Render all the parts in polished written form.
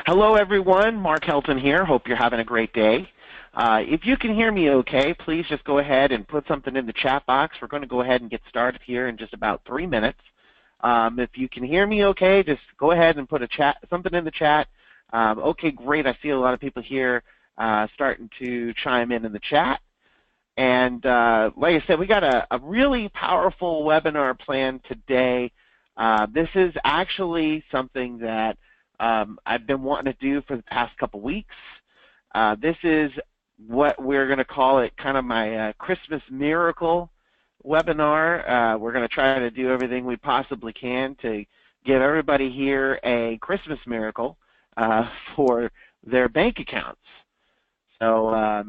Hello everyone, Mark Helton here. Hope you're having a great day. If you can hear me okay, please just go ahead and put something in the chat box. We're going to go ahead and get started here in just about 3 minutes. If you can hear me okay, just go ahead and put something in the chat. Okay, great. I see a lot of people here starting to chime in the chat. And like I said, we got a really powerful webinar planned today. This is actually something that I've been wanting to do for the past couple weeks. This is what we're going to call it, kind of my Christmas miracle webinar. We're going to try to do everything we possibly can to give everybody here a Christmas miracle for their bank accounts. So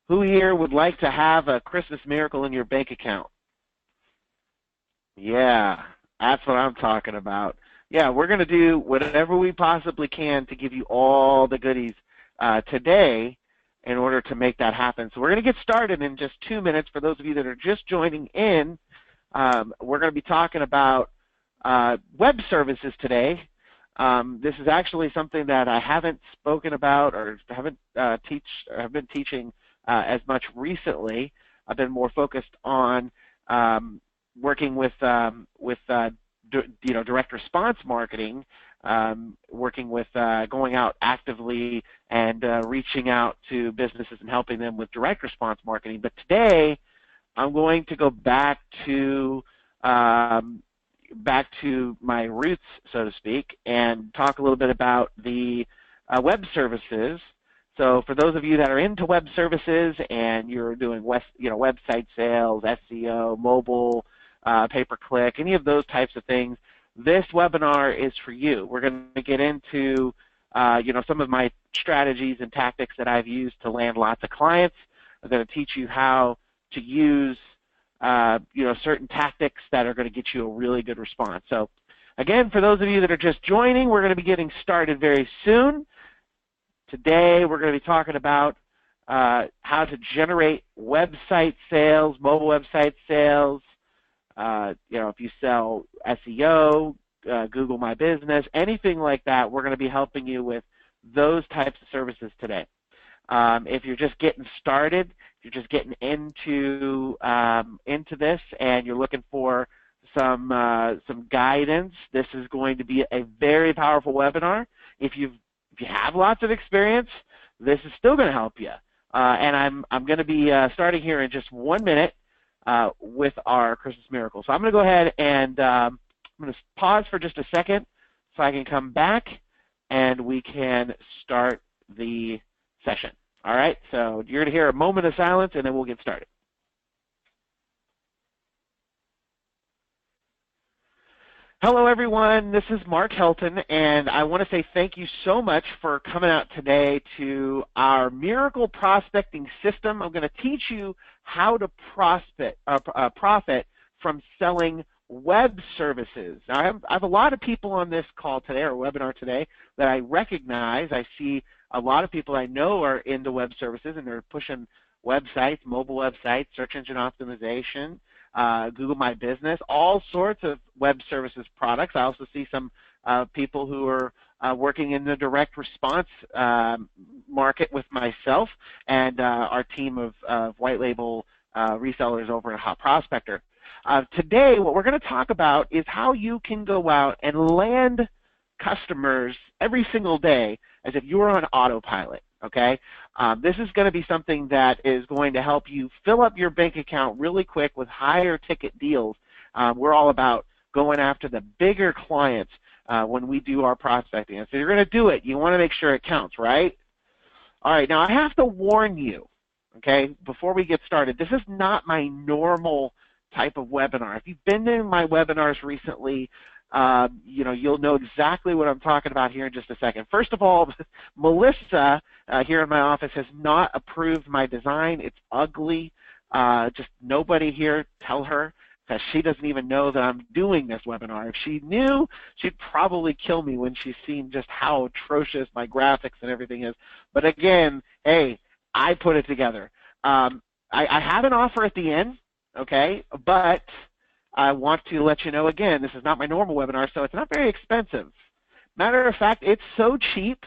who here would like to have a Christmas miracle in your bank account? Yeah, that's what I'm talking about. Yeah, we're going to do whatever we possibly can to give you all the goodies today in order to make that happen. So we're going to get started in just 2 minutes. For those of you that are just joining in, we're going to be talking about web services today. This is actually something that I haven't spoken about or haven't been teaching as much recently. I've been more focused on working with direct response marketing, working with going out actively and reaching out to businesses and helping them with direct response marketing. But today, I'm going to go back to my roots, so to speak, and talk a little bit about the web services. So for those of you that are into web services and you're doing website sales, SEO, mobile, pay-per-click, any of those types of things, this webinar is for you. We're going to get into some of my strategies and tactics that I've used to land lots of clients. I'm going to teach you how to use certain tactics that are going to get you a really good response. So again, for those of you that are just joining, we're going to be getting started very soon. Today we're going to be talking about how to generate website sales, mobile website sales. If you sell SEO, Google My Business, anything like that, we're going to be helping you with those types of services today. If you're just getting started, if you're just getting into this and you're looking for some guidance, this is going to be a very powerful webinar. If you have lots of experience, this is still going to help you. And I'm going to be starting here in just 1 minute. With our Christmas miracle. So I'm going to go ahead and I'm going to pause for just a second so I can come back and we can start the session. All right, so you're going to hear a moment of silence and then we'll get started. Hello everyone, this is Mark Helton, and I want to say thank you so much for coming out today to our Miracle Prospecting System. I'm going to teach you how to profit from selling web services. Now, I have a lot of people on this call today, or webinar today, that I recognize. I see a lot of people I know are into web services, and they're pushing websites, mobile websites, search engine optimization, Google My Business, all sorts of web services products. I also see some people who are working in the direct response market with myself and our team of white label resellers over at Hot Prospector. Today, what we're going to talk about is how you can go out and land customers every single day as if you were on autopilot. Okay, this is going to be something that is going to help you fill up your bank account really quick with higher ticket deals. We're all about going after the bigger clients when we do our prospecting. And so you're going to do it. You want to make sure it counts, right? All right, now I have to warn you, okay, before we get started, this is not my normal type of webinar. If you've been in my webinars recently, you'll know exactly what I'm talking about here in just a second. First of all, Melissa here in my office has not approved my design. It's ugly. Just nobody here tell her, because she doesn't even know that I'm doing this webinar. If she knew, she'd probably kill me when she's seen just how atrocious my graphics and everything is. But again, hey, I put it together. I have an offer at the end, okay, but I want to let you know again, this is not my normal webinar, so it's not very expensive. Matter of fact, it's so cheap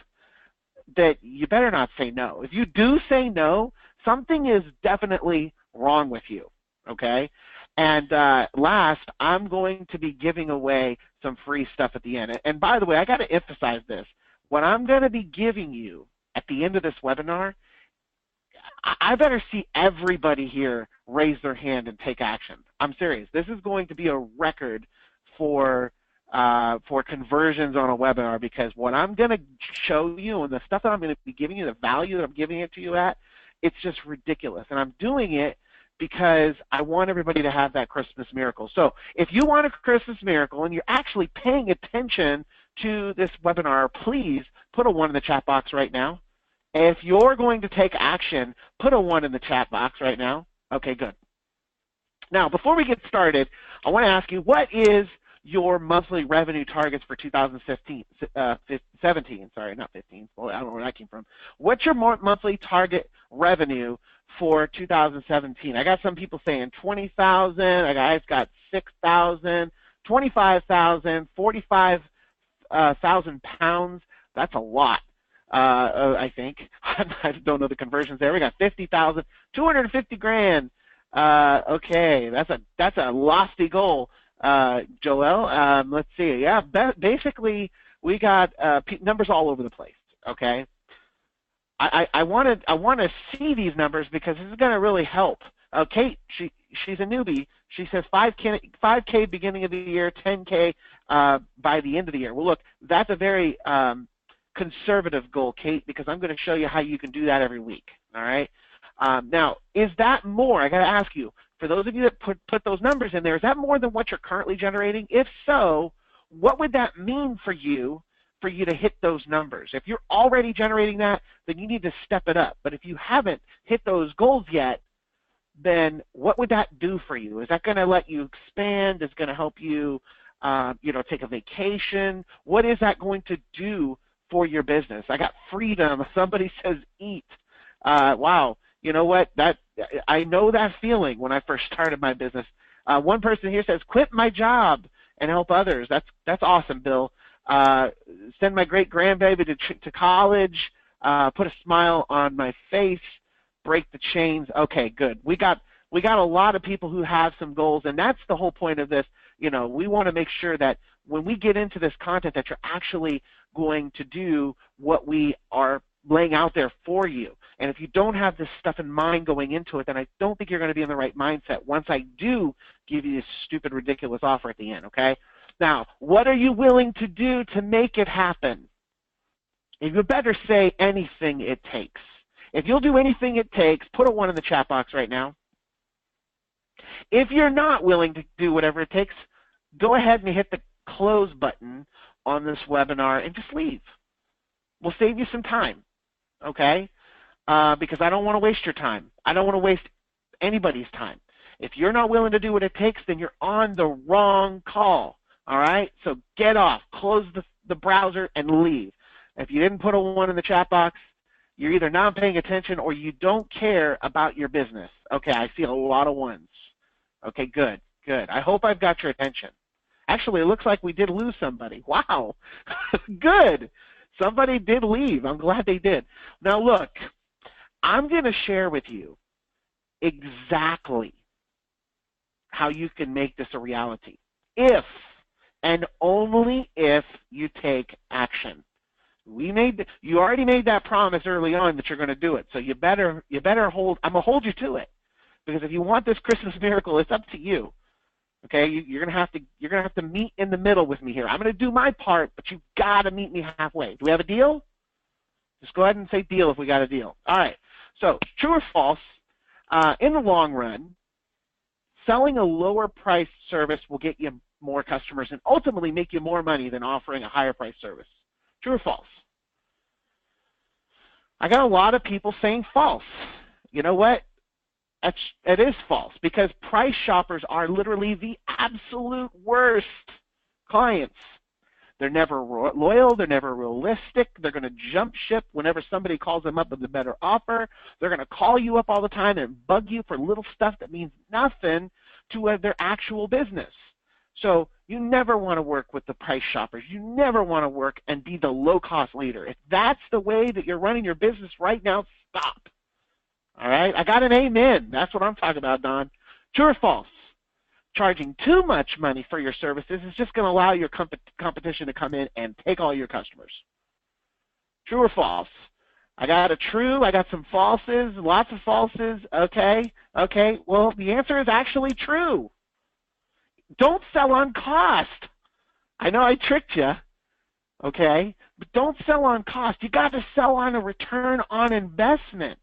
that you better not say no. If you do say no, something is definitely wrong with you, okay? And last, I'm going to be giving away some free stuff at the end. And by the way, I got to emphasize this. What I'm going to be giving you at the end of this webinar, I better see everybody here raise their hand and take action. I'm serious. This is going to be a record for conversions on a webinar, because what I'm going to show you and the stuff that I'm going to be giving you, the value that I'm giving it to you at, it's just ridiculous. And I'm doing it because I want everybody to have that Christmas miracle. So if you want a Christmas miracle and you're actually paying attention to this webinar, please put a 1 in the chat box right now. If you're going to take action, put a 1 in the chat box right now. Okay, good. Now, before we get started, I want to ask you, what is your monthly revenue targets for 2017? Sorry, not 15. Boy, I don't know where that came from. What's your monthly target revenue for 2017? I got some people saying 20,000. I got 6,000, 25,000, 45,000 pounds. That's a lot. I think. I don't know the conversions there. We got 50,000, 250 grand. Okay, that's a lofty goal, Joel. Let's see. Yeah, basically we got numbers all over the place. Okay. I want to see these numbers because this is going to really help. Kate, she's a newbie. She says 5K beginning of the year, 10K by the end of the year. Well, look, that's a very conservative goal, Kate, because I'm going to show you how you can do that every week. All right. Now, is that more? I got to ask you, for those of you that put those numbers in there, is that more than what you're currently generating? If so, what would that mean for you to hit those numbers? If you're already generating that, then you need to step it up. But if you haven't hit those goals yet, then what would that do for you? Is that going to let you expand? Is it going to help you, take a vacation? What is that going to do for your business? I got freedom. Somebody says eat. Wow. You know what? I know that feeling when I first started my business. One person here says, quit my job and help others. That's awesome, Bill. Send my great-grandbaby to college, put a smile on my face, break the chains. Okay, good. We got a lot of people who have some goals, and that's the whole point of this. We want to make sure that when we get into this content that you're actually going to do what we are laying out there for you. And if you don't have this stuff in mind going into it, then I don't think you're going to be in the right mindset once I do give you this stupid, ridiculous offer at the end, okay? Now, what are you willing to do to make it happen? You better say anything it takes. If you'll do anything it takes, put a 1 in the chat box right now. If you're not willing to do whatever it takes, go ahead and hit the close button on this webinar and just leave. We'll save you some time, okay? Because I don't want to waste your time. I don't want to waste anybody's time. If you're not willing to do what it takes, then you're on the wrong call, all right? So get off, close the browser, and leave. If you didn't put a 1 in the chat box, you're either not paying attention or you don't care about your business. Okay, I see a lot of 1s. Okay, good, good. I hope I've got your attention. Actually, it looks like we did lose somebody. Wow, good. Somebody did leave. I'm glad they did. Now, look, I'm going to share with you exactly how you can make this a reality if and only if you take action. You already made that promise early on that you're going to do it, so you better hold. I'm going to hold you to it, because if you want this Christmas miracle, it's up to you. Okay, you're gonna have to meet in the middle with me here. I'm gonna do my part, but you gotta meet me halfway. Do we have a deal? Just go ahead and say deal if we got a deal. All right. So true or false? In the long run, selling a lower priced service will get you more customers and ultimately make you more money than offering a higher priced service. True or false? I got a lot of people saying false. You know what? It is false, because price shoppers are literally the absolute worst clients. They're never loyal. They're never realistic. They're going to jump ship whenever somebody calls them up with a better offer. They're going to call you up all the time and bug you for little stuff that means nothing to their actual business. So You never want to work with the price shoppers. You never want to work and be the low-cost leader. If that's the way that you're running your business right now, stop. All right? I got an amen. That's what I'm talking about, Don. True or false? Charging too much money for your services is just going to allow your competition to come in and take all your customers. True or false? I got a true, I got some falses, lots of falses. Okay, well, the answer is actually true. Don't sell on cost. I know I tricked you, okay, but don't sell on cost. You got to sell on a return on investment.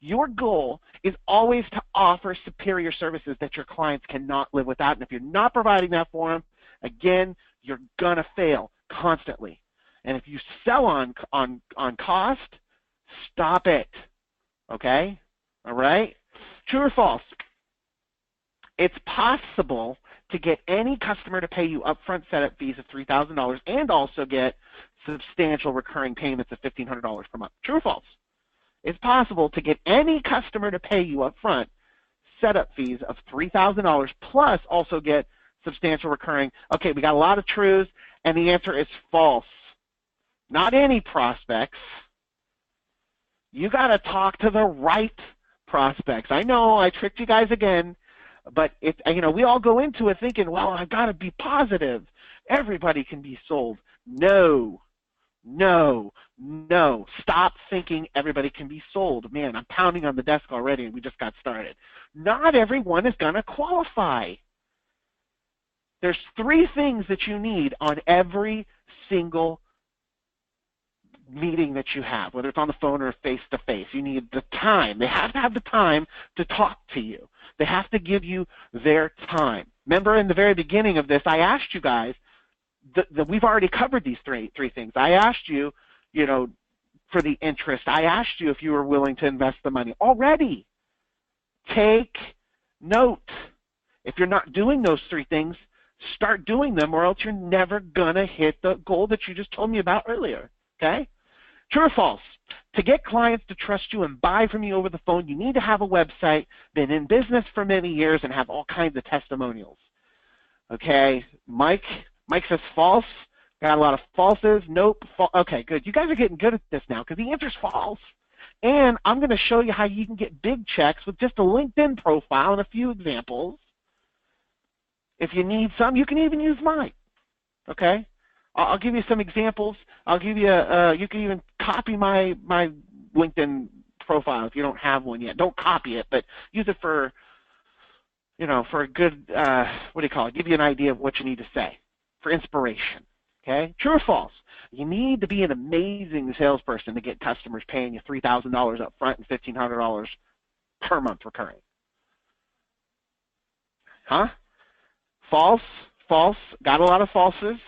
Your goal is always to offer superior services that your clients cannot live without, and if you're not providing that for them, again, you're going to fail constantly. And if you sell on cost, stop it, okay? All right? True or false? It's possible to get any customer to pay you upfront setup fees of $3,000 and also get substantial recurring payments of $1,500 per month. True or false? It's possible to get any customer to pay you upfront setup fees of $3,000 plus also get substantial recurring. Okay, we got a lot of truths, and the answer is false. Not any prospects. You got to talk to the right prospects. I know I tricked you guys again, but it's, we all go into it thinking, well, I've got to be positive. Everybody can be sold. No. Stop thinking everybody can be sold. Man, I'm pounding on the desk already and we just got started. Not everyone is going to qualify. There's 3 things that you need on every single meeting that you have, whether it's on the phone or face-to-face. You need the time. They have to have the time to talk to you. They have to give you their time. Remember in the very beginning of this, I asked you guys, we've already covered these three things. I asked you, for the interest. I asked you if you were willing to invest the money already. Take note. If you're not doing those 3 things, start doing them or else you're never going to hit the goal that you just told me about earlier. Okay? True or false? To get clients to trust you and buy from you over the phone, you need to have a website, been in business for many years, and have all kinds of testimonials. Okay? Mike says false. Got a lot of falses. Nope. Okay, good. You guys are getting good at this now because the answer is false. And I'm going to show you how you can get big checks with just a LinkedIn profile and a few examples. If you need some, you can even use mine. Okay? I'll give you some examples. I'll give you you can even copy my LinkedIn profile if you don't have one yet. Don't copy it, but use it for for a good give you an idea of what you need to say for inspiration. Okay? True or false? You need to be an amazing salesperson to get customers paying you $3,000 up front and $1,500 per month recurring. Huh? False. Got a lot of falses.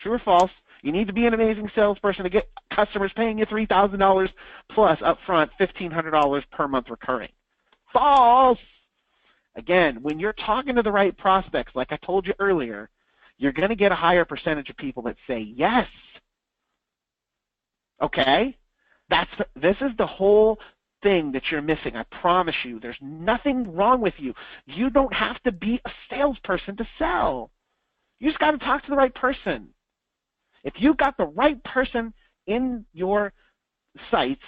True or false? You need to be an amazing salesperson to get customers paying you $3,000 plus upfront $1,500 per month recurring. False! Again, when you're talking to the right prospects, like I told you earlier, you're going to get a higher percentage of people that say yes. Okay? This is the whole thing that you're missing. I promise you, there's nothing wrong with you. You don't have to be a salesperson to sell. You just got to talk to the right person. If you've got the right person in your sights,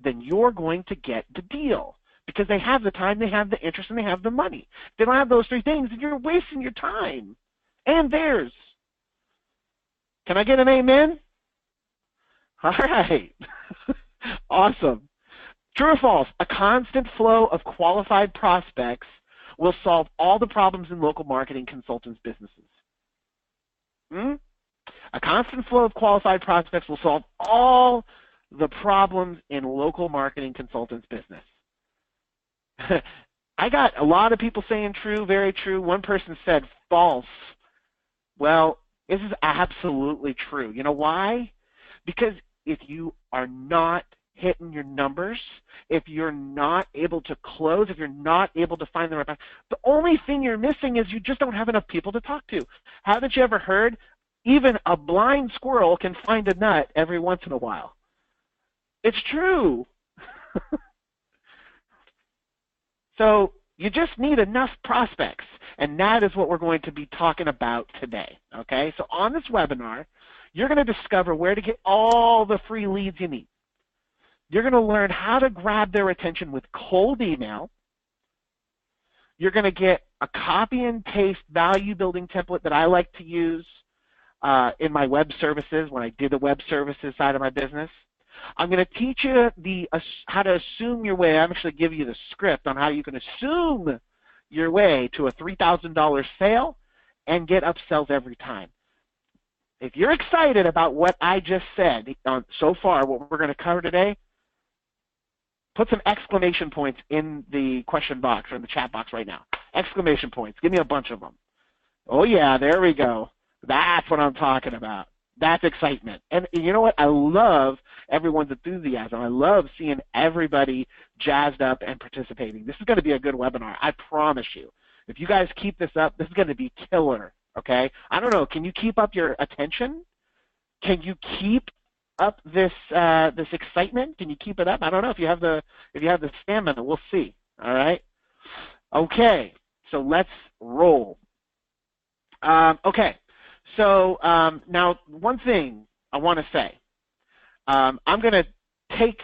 then you're going to get the deal because they have the time, they have the interest, and they have the money. If they don't have those 3 things, then you're wasting your time and theirs. Can I get an amen? All right. Awesome. True or false? A constant flow of qualified prospects will solve all the problems in local marketing consultants' businesses. A constant flow of qualified prospects will solve all the problems in local marketing consultants' business. I got a lot of people saying true, very true. One person said false. Well, this is absolutely true. You know why? Because if you are not hitting your numbers, if you're not able to close, if you're not able to find the right, the only thing you're missing is you just don't have enough people to talk to. Haven't you ever heard? Even a blind squirrel can find a nut every once in a while. It's true. So You just need enough prospects, and that is what we're going to be talking about today, okay? So on this webinar, you're going to discover where to get all the free leads you need. You're going to learn how to grab their attention with cold email. You're going to get a copy and paste value building template that I like to use in my web services when I did the web services side of my business. I'm going to teach you how to assume your way. I'm actually give you the script on how you can assume your way to a $3,000 sale and get upsells every time. If you're excited about what I just said so far, what we're going to cover today, put some exclamation points in the question box or in the chat box right now. Exclamation points. Give me a bunch of them. Oh, yeah, there we go. That's what I'm talking about. That's excitement. And you know what? I love everyone's enthusiasm. I love seeing everybody jazzed up and participating. This is going to be a good webinar. I promise you. If you guys keep this up, this is going to be killer. Okay? I don't know. Can you keep up your attention? Can you keep up this this excitement? Can you keep it up? I don't know if you have the stamina. We'll see. All right. Okay. So let's roll. Okay. So now one thing I want to say. I'm going to take.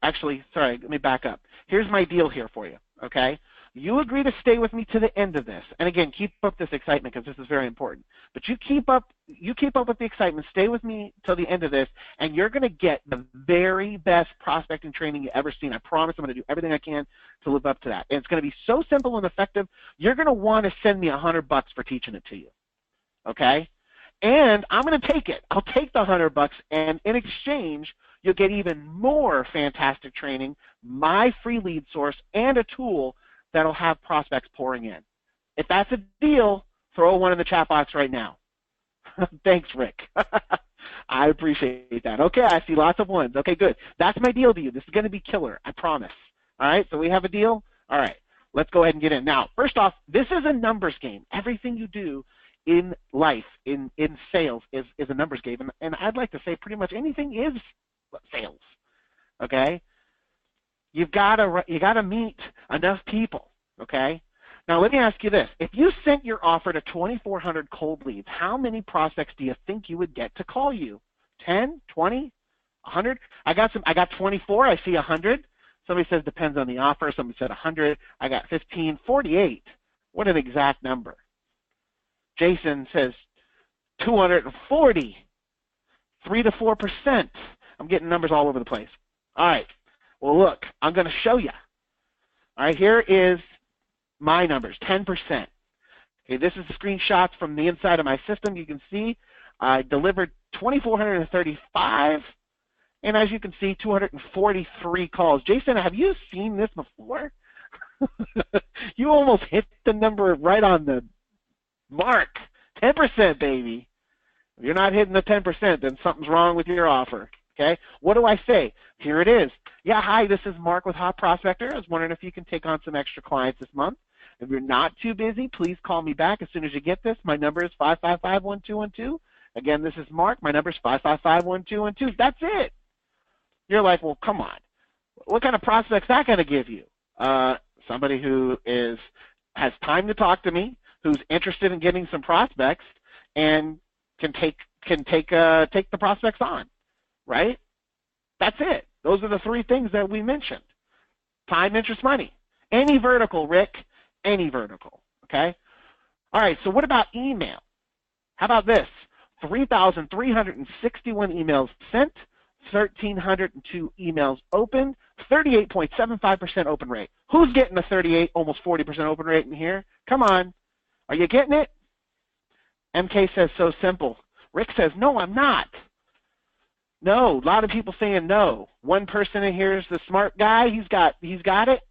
Actually, sorry. Let me back up. Here's my deal here for you. Okay. You agree to stay with me to the end of this, and again, keep up this excitement because this is very important. But you keep up with the excitement. Stay with me till the end of this, and you're going to get the very best prospecting training you've ever seen. I promise I'm going to do everything I can to live up to that. And it's going to be so simple and effective. You're going to want to send me $100 for teaching it to you. Okay? And I'm going to take it. I'll take the $100, and in exchange, you'll get even more fantastic training, my free lead source, and a tool that'll have prospects pouring in. If that's a deal, throw one in the chat box right now. Thanks, Rick. I appreciate that. Okay, I see lots of ones. Okay, good. That's my deal to you. This is going to be killer, I promise. All right, so we have a deal? All right, let's go ahead and get in. Now, first off, this is a numbers game. Everything you do in life, in sales, is a numbers game. And I'd like to say pretty much anything is sales, okay? You gotta meet enough people, okay? Now let me ask you this: if you sent your offer to 2,400 cold leads, how many prospects do you think you would get to call you? 10, 20, 100? I got 24. I see 100. Somebody says depends on the offer. Somebody said 100. I got 15, 48. What an exact number. Jason says 240, 3 to 4%. I'm getting numbers all over the place. All right. Well, look, I'm going to show you. All right, here is my numbers, 10%. Okay, this is screenshots from the inside of my system. You can see I delivered 2,435, and as you can see, 243 calls. Jason, have you seen this before? You almost hit the number right on the mark. 10%, baby. If you're not hitting the 10%, then something's wrong with your offer. Okay, what do I say? Here it is. Yeah, hi, this is Mark with Hot Prospector. I was wondering if you can take on some extra clients this month. If you're not too busy, please call me back as soon as you get this. My number is 555-1212. Again, this is Mark. My number is 555-1212. That's it. You're like, well, come on. What kind of prospect's that going to give you? Somebody who has time to talk to me, who's interested in getting some prospects, and can take the prospects on. Right? That's it. Those are the three things that we mentioned. Time, interest, money. Any vertical, Rick. Any vertical. Okay? All right, so what about email? How about this? 3,361 emails sent, 1,302 emails opened, 38.75% open rate. Who's getting a 38, almost 40% open rate in here? Come on. Are you getting it? MK says so simple. Rick says, no, I'm not. No, a lot of people saying no. One person in here is the smart guy. He's got it.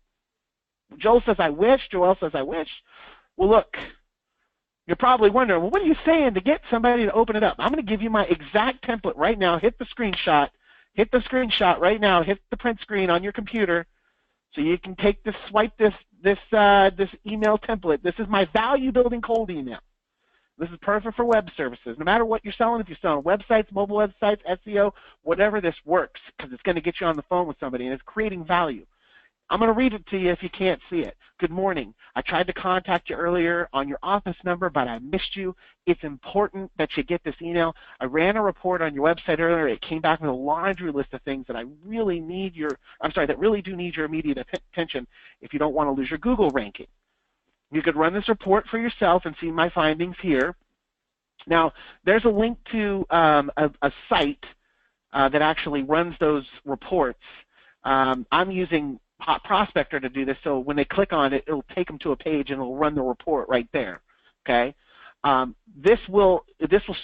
Joel says, I wish. Joel says, I wish. Well, look, you're probably wondering, well, what are you saying to get somebody to open it up? I'm going to give you my exact template right now. Hit the screenshot. Hit the screenshot right now. Hit the print screen on your computer so you can swipe this email template. This is my value building cold email. This is perfect for web services. No matter what you're selling, if you're selling websites, mobile websites, SEO, whatever, this works because it's going to get you on the phone with somebody and it's creating value. I'm going to read it to you if you can't see it. Good morning. I tried to contact you earlier on your office number, but I missed you. It's important that you get this email. I ran a report on your website earlier. It came back with a laundry list of things that that really do need your immediate attention if you don't want to lose your Google ranking. You could run this report for yourself and see my findings here. Now, there's a link to a site that actually runs those reports. I'm using Hot Prospector to do this, so when they click on it, it'll take them to a page and it'll run the report right there. Okay, this will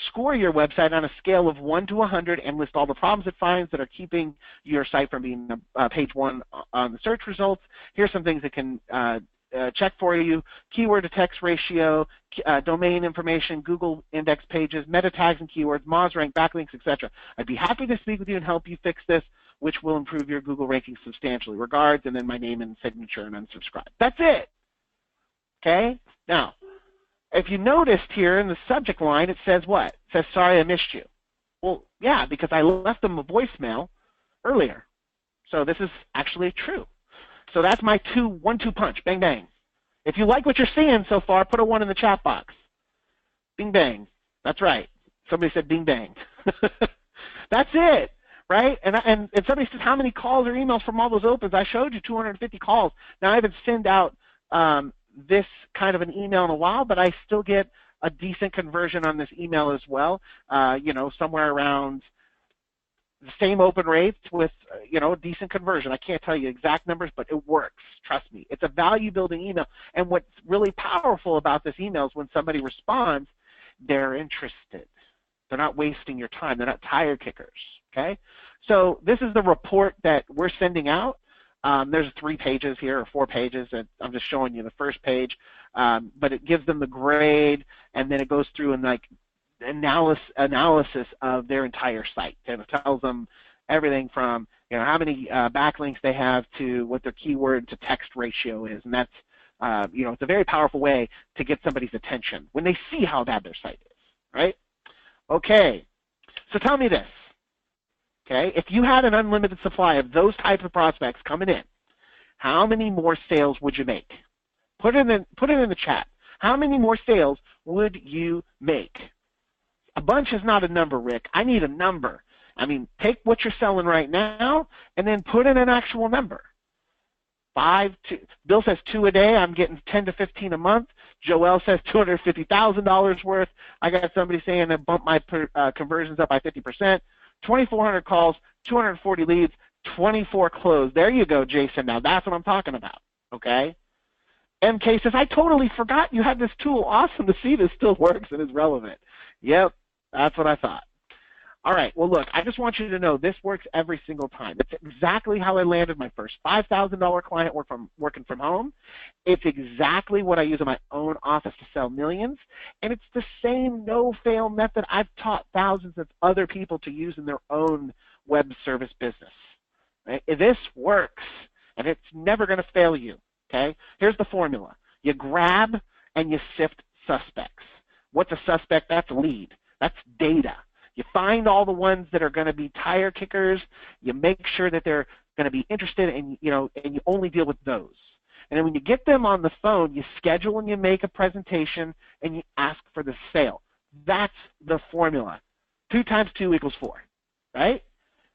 score your website on a scale of 1 to 100 and list all the problems it finds that are keeping your site from being page 1 on the search results. Here's some things that can check for you: keyword to text ratio, domain information, Google index pages, meta tags and keywords, Moz rank, backlinks, etc. I'd be happy to speak with you and help you fix this, which will improve your Google ranking substantially. Regards, and then my name and signature and unsubscribe. That's it. Okay? Now, if you noticed here in the subject line, it says what? It says, sorry I missed you. Well, yeah, because I left them a voicemail earlier. So this is actually true. So that's my 1-2 punch. Bang, bang. If you like what you're seeing so far, put a 1 in the chat box. Bing, bang. That's right. Somebody said bing, bang. That's it. Right? And somebody says, how many calls or emails from all those opens? I showed you 250 calls. Now, I haven't sent out this kind of an email in a while, but I still get a decent conversion on this email as well, somewhere around the same open rates with, a decent conversion. I can't tell you exact numbers, but it works. Trust me. It's a value-building email. And what's really powerful about this email is when somebody responds, they're interested. They're not wasting your time. They're not tire kickers. Okay? So this is the report that we're sending out. There's 3 pages here, or 4 pages, and I'm just showing you the first page. But it gives them the grade, and then it goes through and analysis of their entire site. And it tells them everything from how many backlinks they have to what their keyword to text ratio is, and that's it's a very powerful way to get somebody's attention when they see how bad their site is. Right? Okay. So tell me this. Okay, if you had an unlimited supply of those types of prospects coming in, how many more sales would you make? Put it in the chat. How many more sales would you make? A bunch is not a number, Rick. I need a number. I mean, take what you're selling right now and then put in an actual number. 5, 2. Bill says 2 a day. I'm getting 10 to 15 a month. Joel says $250,000 worth. I got somebody saying to bump my conversions up by 50%. 2,400 calls, 240 leads, 24 closed. There you go, Jason. Now that's what I'm talking about, okay? MK says, I totally forgot you had this tool. Awesome to see this still works and is relevant. Yep, that's what I thought. All right, well, look, I just want you to know this works every single time. It's exactly how I landed my first $5,000 client working from home. It's exactly what I use in my own office to sell millions, and it's the same no-fail method I've taught thousands of other people to use in their own web service business. Right? This works, and it's never going to fail you. Okay? Here's the formula. You grab and you sift suspects. What's a suspect? That's a lead. That's data. You find all the ones that are going to be tire kickers. You make sure that they're going to be interested, and and you only deal with those. And then when you get them on the phone, you schedule and you make a presentation, and you ask for the sale. That's the formula. 2 times 2 equals 4, right?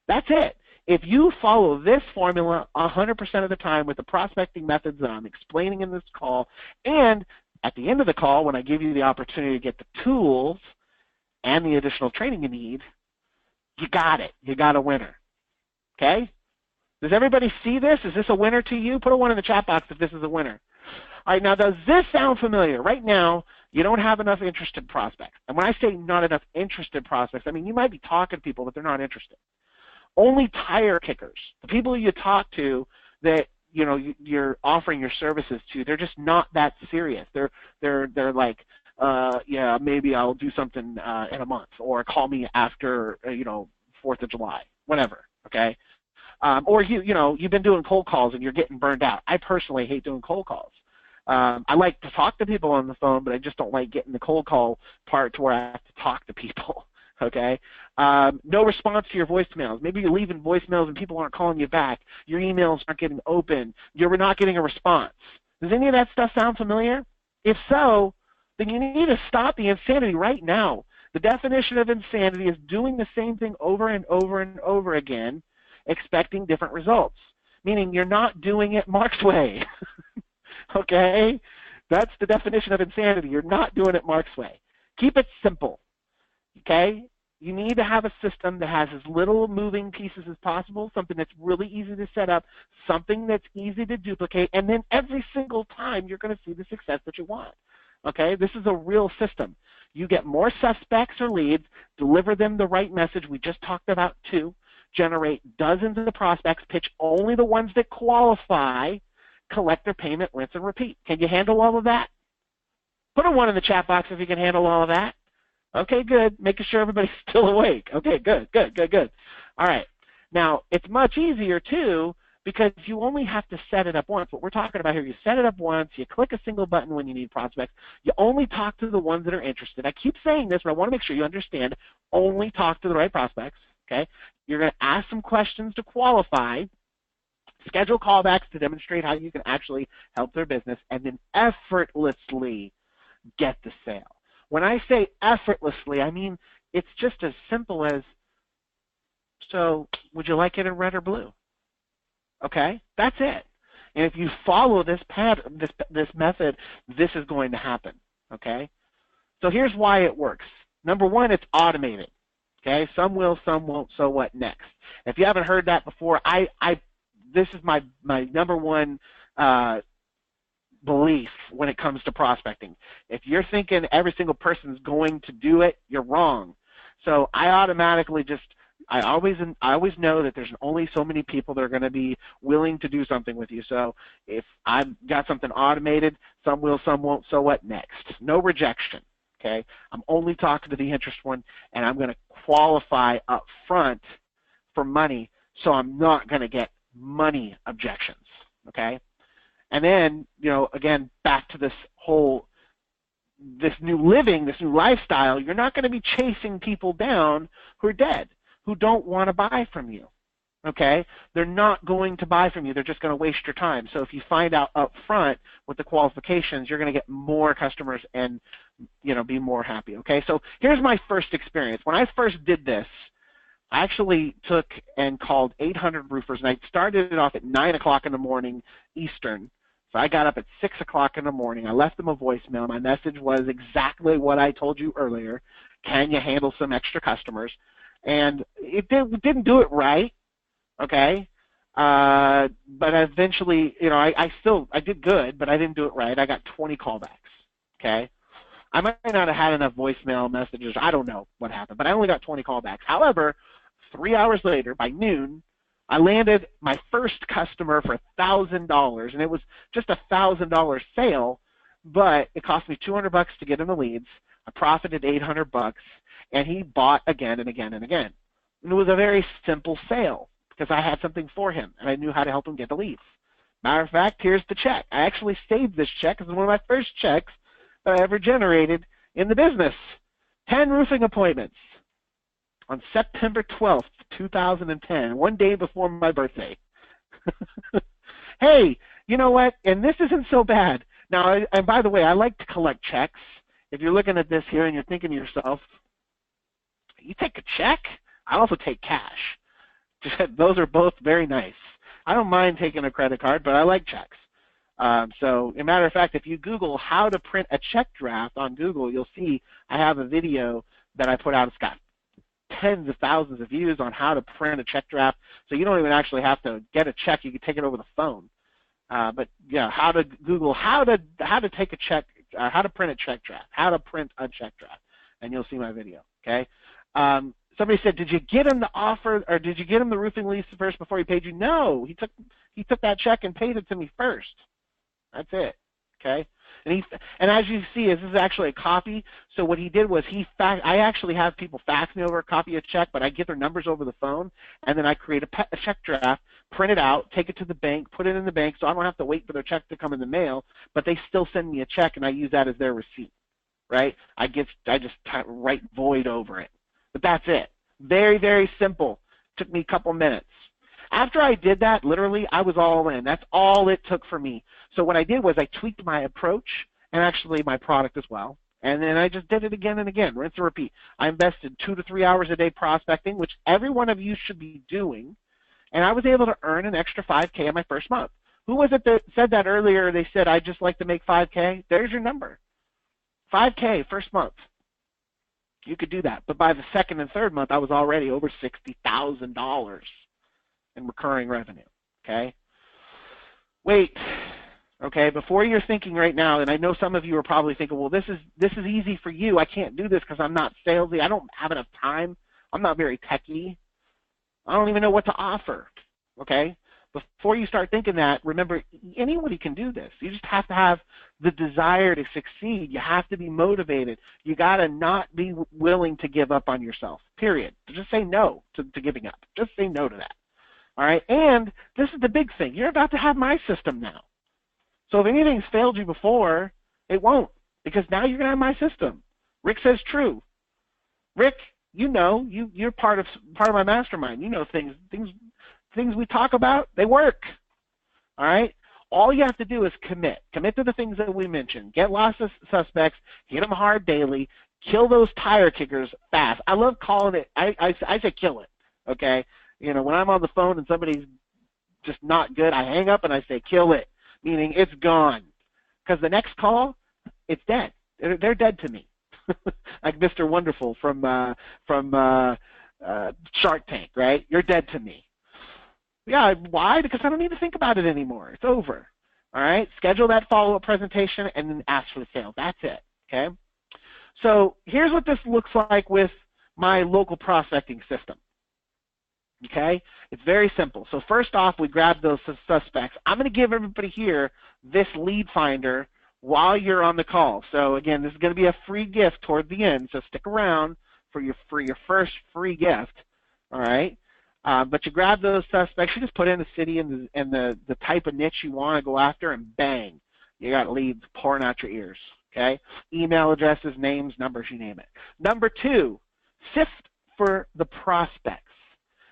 That's it. If you follow this formula 100% of the time with the prospecting methods that I'm explaining in this call, and at the end of the call when I give you the opportunity to get the tools and the additional training you need, you got it. You got a winner. Okay? Does everybody see this? Is this a winner to you? Put a 1 in the chat box if this is a winner. All right, now does this sound familiar? Right now, you don't have enough interested prospects. And when I say not enough interested prospects, I mean you might be talking to people, but they're not interested. Only tire kickers, the people you talk to that you're offering your services to, they're just not that serious. They're like, yeah, maybe I'll do something in a month, or call me after 4th of July, whatever. Okay, or you've been doing cold calls and you're getting burned out. I personally hate doing cold calls. I like to talk to people on the phone, but I just don't like getting the cold call part to where I have to talk to people. okay? No response to your voicemails. Maybe you're leaving voicemails and people aren't calling you back. Your emails aren't getting open. You're not getting a response. Does any of that stuff sound familiar? If so, then you need to stop the insanity right now. The definition of insanity is doing the same thing over and over and over again, expecting different results, meaning you're not doing it Mark's way, okay? That's the definition of insanity. You're not doing it Mark's way. Keep it simple, okay? You need to have a system that has as little moving pieces as possible, something that's really easy to set up, something that's easy to duplicate, and then every single time you're going to see the success that you want, okay? This is a real system. You get more suspects or leads, deliver them the right message. We just talked about 2. Generate dozens of the prospects, pitch only the ones that qualify, collect their payment, rinse and repeat. Can you handle all of that? Put a 1 in the chat box if you can handle all of that. Okay, good. Making sure everybody's still awake. Okay, good. All right. Now, it's much easier, too, because you only have to set it up once. What we're talking about here, you set it up once, you click a single button when you need prospects, you only talk to the ones that are interested. I keep saying this, but I want to make sure you understand, only talk to the right prospects, okay? You're going to ask some questions to qualify, schedule callbacks to demonstrate how you can actually help their business, and then effortlessly get the sale. When I say effortlessly, I mean it's just as simple as, so would you like it in red or blue? Okay, that's it. And if you follow this method, this is going to happen. Okay, so here's why it works. Number 1, it's automated. Okay, some will, some won't. So what next? If you haven't heard that before, this is my number 1 belief when it comes to prospecting. If you're thinking every single person's going to do it, you're wrong. So I automatically I always know that there's only so many people that are going to be willing to do something with you. So if I've got something automated, some will, some won't. So what next? No rejection. Okay, I'm only talking to the interested one, and I'm going to qualify up front for money, so I'm not going to get money objections. Okay, and then again back to this new living, this new lifestyle. You're not going to be chasing people down who are dead, who don't want to buy from you, okay? They're not going to buy from you. They're just going to waste your time. So if you find out up front with the qualifications, you're going to get more customers and, be more happy, okay? So here's my first experience. When I first did this, I actually took and called 800 roofers, and I started it off at 9 o'clock in the morning Eastern. So I got up at 6 o'clock in the morning. I left them a voicemail. My message was exactly what I told you earlier. Can you handle some extra customers? And it didn't do it right, okay? But eventually, I did good, but I didn't do it right. I got 20 callbacks, okay? I might not have had enough voicemail messages. I don't know what happened, but I only got 20 callbacks. However, 3 hours later, by noon, I landed my first customer for $1,000, and it was just a $1,000 sale, but it cost me $200 to get him the leads. I profited $800, and he bought again and again and again. And it was a very simple sale because I had something for him, and I knew how to help him get the leads. Matter of fact, here's the check. I actually saved this check. It was one of my first checks that I ever generated in the business. 10 roofing appointments on September 12th, 2010, one day before my birthday. Hey, you know what? And this isn't so bad. Now, and by the way, I like to collect checks. If you're looking at this here and you're thinking to yourself, you take a check? I also take cash. Those are both very nice. I don't mind taking a credit card, but I like checks. So, as a matter of fact, if you Google how to print a check draft on Google, you'll see I have a video that I put out. It's got tens of thousands of views on how to print a check draft. So you don't even actually have to get a check. You can take it over the phone. But yeah, how to Google how to take a check, how to print a check draft, how to print a check draft, and you'll see my video. Okay. Somebody said, did you get him the offer, or did you get him the roofing lease first before he paid you? No, he took that check and paid it to me first. That's it. Okay. And as you see, this is actually a copy. So what he did was I actually have people fax me over a copy of a check, but I get their numbers over the phone, and then I create a check draft, print it out, take it to the bank, put it in the bank, so I don't have to wait for their check to come in the mail, but they still send me a check, and I use that as their receipt, right? I just write void over it. But that's it. Very, very simple. Took me a couple minutes. After I did that, literally, I was all in. That's all it took for me. So what I did was I tweaked my approach and actually my product as well. And then I just did it again and again, rinse and repeat. I invested 2 to 3 hours a day prospecting, which every one of you should be doing. And I was able to earn an extra $5K in my first month. Who was it that said that earlier? They said, I'd just like to make $5K. There's your number. $5K first month. You could do that. But by the second and third month, I was already over $60,000 in recurring revenue. Okay? Wait. Okay, before you're thinking right now, and I know some of you are probably thinking, well, this is easy for you. I can't do this because I'm not salesy. I don't have enough time. I'm not very techy. I don't even know what to offer. Okay? Before you start thinking that, remember, anybody can do this. You just have to have the desire to succeed. You have to be motivated. You got to not be willing to give up on yourself, period. Just say no to giving up. Just say no to that. All right? And this is the big thing. You're about to have my system now. So if anything's failed you before, it won't, because now you're going to have my system. Rick says true. Rick, you know, you're part of my mastermind. You know things we talk about, they work. All right? All you have to do is commit. Commit to the things that we mentioned. Get lots of suspects, hit them hard daily, kill those tire kickers fast. I love calling it, I say kill it, okay? You know, when I'm on the phone and somebody's just not good, I hang up and I say kill it, meaning it's gone. Because the next call, it's dead. They're dead to me. Like Mr. Wonderful from Shark Tank, right? You're dead to me. Yeah, why? Because I don't need to think about it anymore. It's over. All right? Schedule that follow-up presentation and then ask for the sale. That's it, okay? So here's what this looks like with my local prospecting system, okay? It's very simple. So first off, we grab those suspects. I'm going to give everybody here this lead finder while you're on the call. So again, this is going to be a free gift toward the end, so stick around for your first free gift, all right? But you grab those suspects, you just put in the city and the type of niche you want to go after, and bang, you got leads pouring out your ears, okay? Email addresses, names, numbers, you name it. Number 2, sift for the prospects.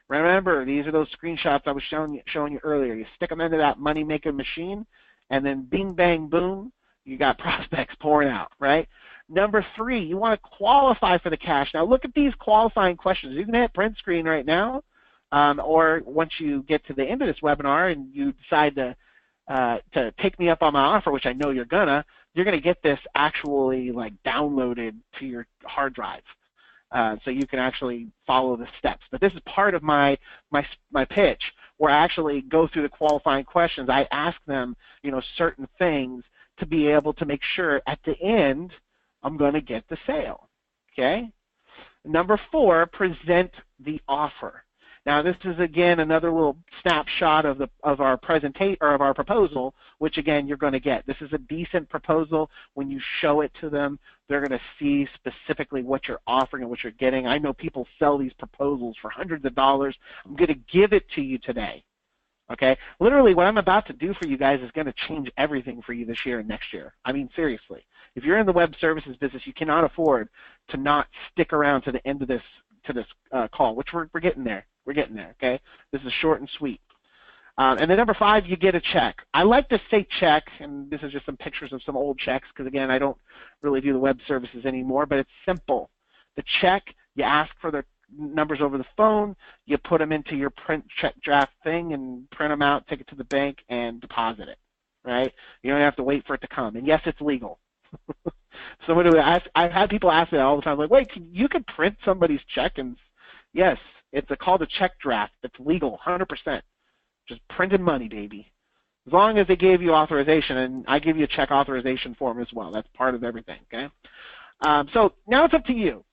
Remember, these are those screenshots I was showing you earlier. You stick them into that money-making machine, and then bing, bang, boom, you got prospects pouring out, right? Number 3, you want to qualify for the cash. Now, look at these qualifying questions. You can hit print screen right now. Or once you get to the end of this webinar and you decide to take me up on my offer, which I know you're gonna get this actually like downloaded to your hard drive, so you can actually follow the steps. But this is part of my pitch, where I actually go through the qualifying questions. I ask them, you know, certain things to be able to make sure at the end I'm going to get the sale. Okay. Number 4, present the offer. Now, this is again another little snapshot of our presentation or of our proposal, which again you're going to get. This is a decent proposal. When you show it to them, they're going to see specifically what you're offering and what you're getting. I know people sell these proposals for hundreds of dollars. I'm going to give it to you today. Okay? Literally, what I'm about to do for you guys is going to change everything for you this year and next year. I mean, seriously. If you're in the web services business, you cannot afford to not stick around to the end of this call, which we're getting there. We're getting there, okay? This is short and sweet. And then number 5, you get a check. I like to say check, and this is just some pictures of some old checks because, again, I don't really do the web services anymore, but it's simple. The check, you ask for the numbers over the phone, you put them into your print check draft thing and print them out, take it to the bank, and deposit it, right? You don't have to wait for it to come. And, yes, it's legal. I've had people ask me all the time, like, wait, you could print somebody's check? And yes, it's called a check draft. It's legal, 100%. Just printing money, baby. As long as they gave you authorization, and I give you a check authorization form as well. That's part of everything, okay? So now it's up to you,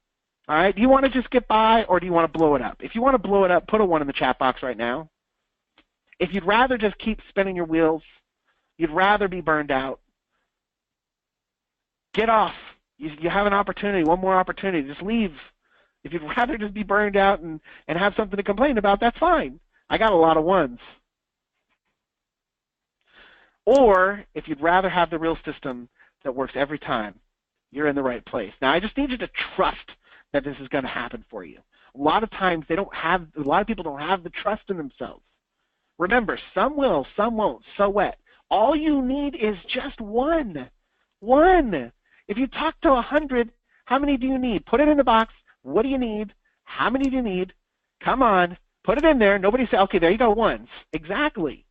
all right? Do you want to just get by, or do you want to blow it up? If you want to blow it up, put a 1 in the chat box right now. If you'd rather just keep spinning your wheels, you'd rather be burned out, get off. You have an opportunity, one more opportunity. Just leave. If you'd rather just be burned out and have something to complain about, that's fine. I got a lot of 1s. Or if you'd rather have the real system that works every time, you're in the right place. Now, I just need you to trust that this is going to happen for you. A lot of times a lot of people don't have the trust in themselves. Remember, some will, some won't. So what? All you need is just one. One. If you talk to 100, how many do you need? Put it in the box. What do you need? How many do you need? Come on. Put it in there. Nobody say, okay, there you go, ones. Exactly.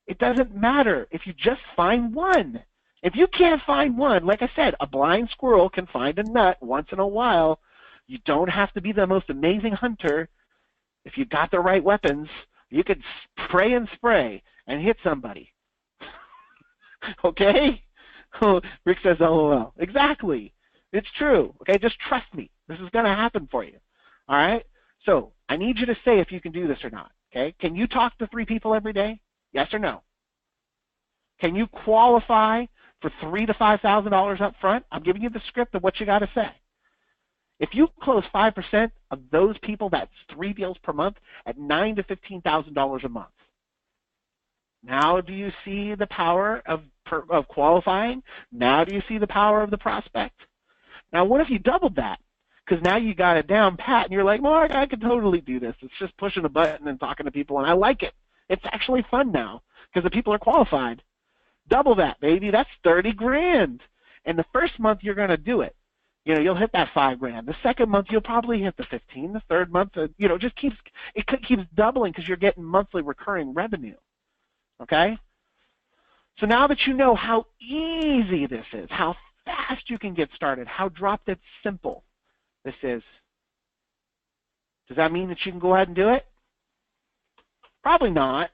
It doesn't matter if you just find one. If you can't find one, like I said, a blind squirrel can find a nut once in a while. You don't have to be the most amazing hunter. If you got the right weapons, you could pray and spray and hit somebody. Okay? Rick says, LOL. Exactly. It's true. Okay? Just trust me. This is going to happen for you. All right? So I need you to say if you can do this or not. Okay? Can you talk to 3 people every day? Yes or no? Can you qualify for $3,000 to $5,000 up front? I'm giving you the script of what you got to say. If you close 5% of those people, that's 3 deals per month at $9,000 to $15,000 a month. Now do you see the power of qualifying? Now do you see the power of the prospect? Now what if you doubled that? Because now you got it down pat and you're like, Mark, I can totally do this. It's just pushing a button and talking to people and I like it. It's actually fun now because the people are qualified. Double that, baby. That's 30 grand. And the first month you're going to do it. You know, you'll hit that 5 grand. The second month you'll probably hit the 15. The third month, you know, it keeps doubling because you're getting monthly recurring revenue. Okay? So now that you know how easy this is, how fast you can get started, how drop dead simple this is, does that mean that you can go ahead and do it? Probably not.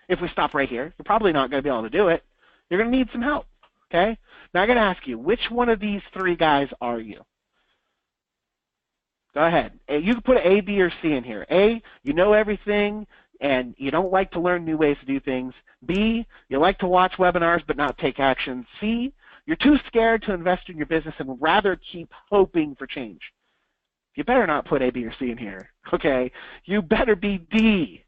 If we stop right here, you're probably not going to be able to do it. You're going to need some help. Okay? Now I'm going to ask you, which one of these 3 guys are you? Go ahead. You can put A, B, or C in here. A, you know everything and you don't like to learn new ways to do things. B, you like to watch webinars but not take action. C, you're too scared to invest in your business and rather keep hoping for change. You better not put A, B, or C in here. Okay? You better be D.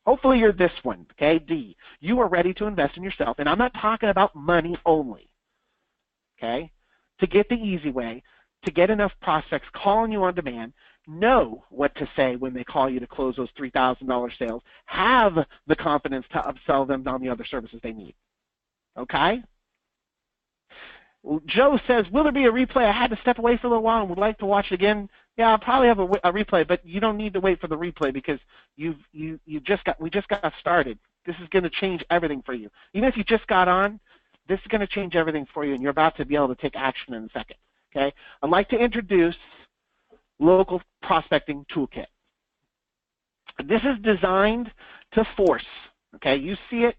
Hopefully you're this one, okay, D. You are ready to invest in yourself, and I'm not talking about money only, okay? To get the easy way, to get enough prospects calling you on demand, know what to say when they call you to close those $3,000 sales, have the confidence to upsell them on the other services they need, okay? Joe says, will there be a replay? I had to step away for a little while and would like to watch it again. Yeah, I'll probably have a replay, but you don't need to wait for the replay because we just got started. This is going to change everything for you. Even if you just got on, this is going to change everything for you, and you're about to be able to take action in a second. Okay? I'd like to introduce Local Prospecting Toolkit. This is designed to force. Okay? You see it.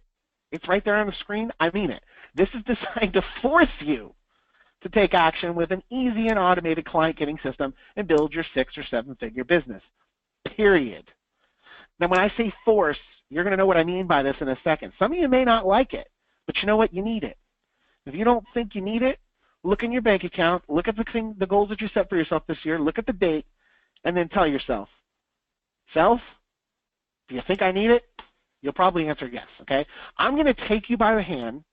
It's right there on the screen. I mean it. This is designed to force you to take action with an easy and automated client getting system and build your 6- or 7-figure business, period. Now, when I say force, you're going to know what I mean by this in a second. Some of you may not like it, but you know what? You need it. If you don't think you need it, look in your bank account, look at the goals that you set for yourself this year, look at the date, and then tell yourself, self, do you think I need it? You'll probably answer yes, okay? I'm going to take you by the hand,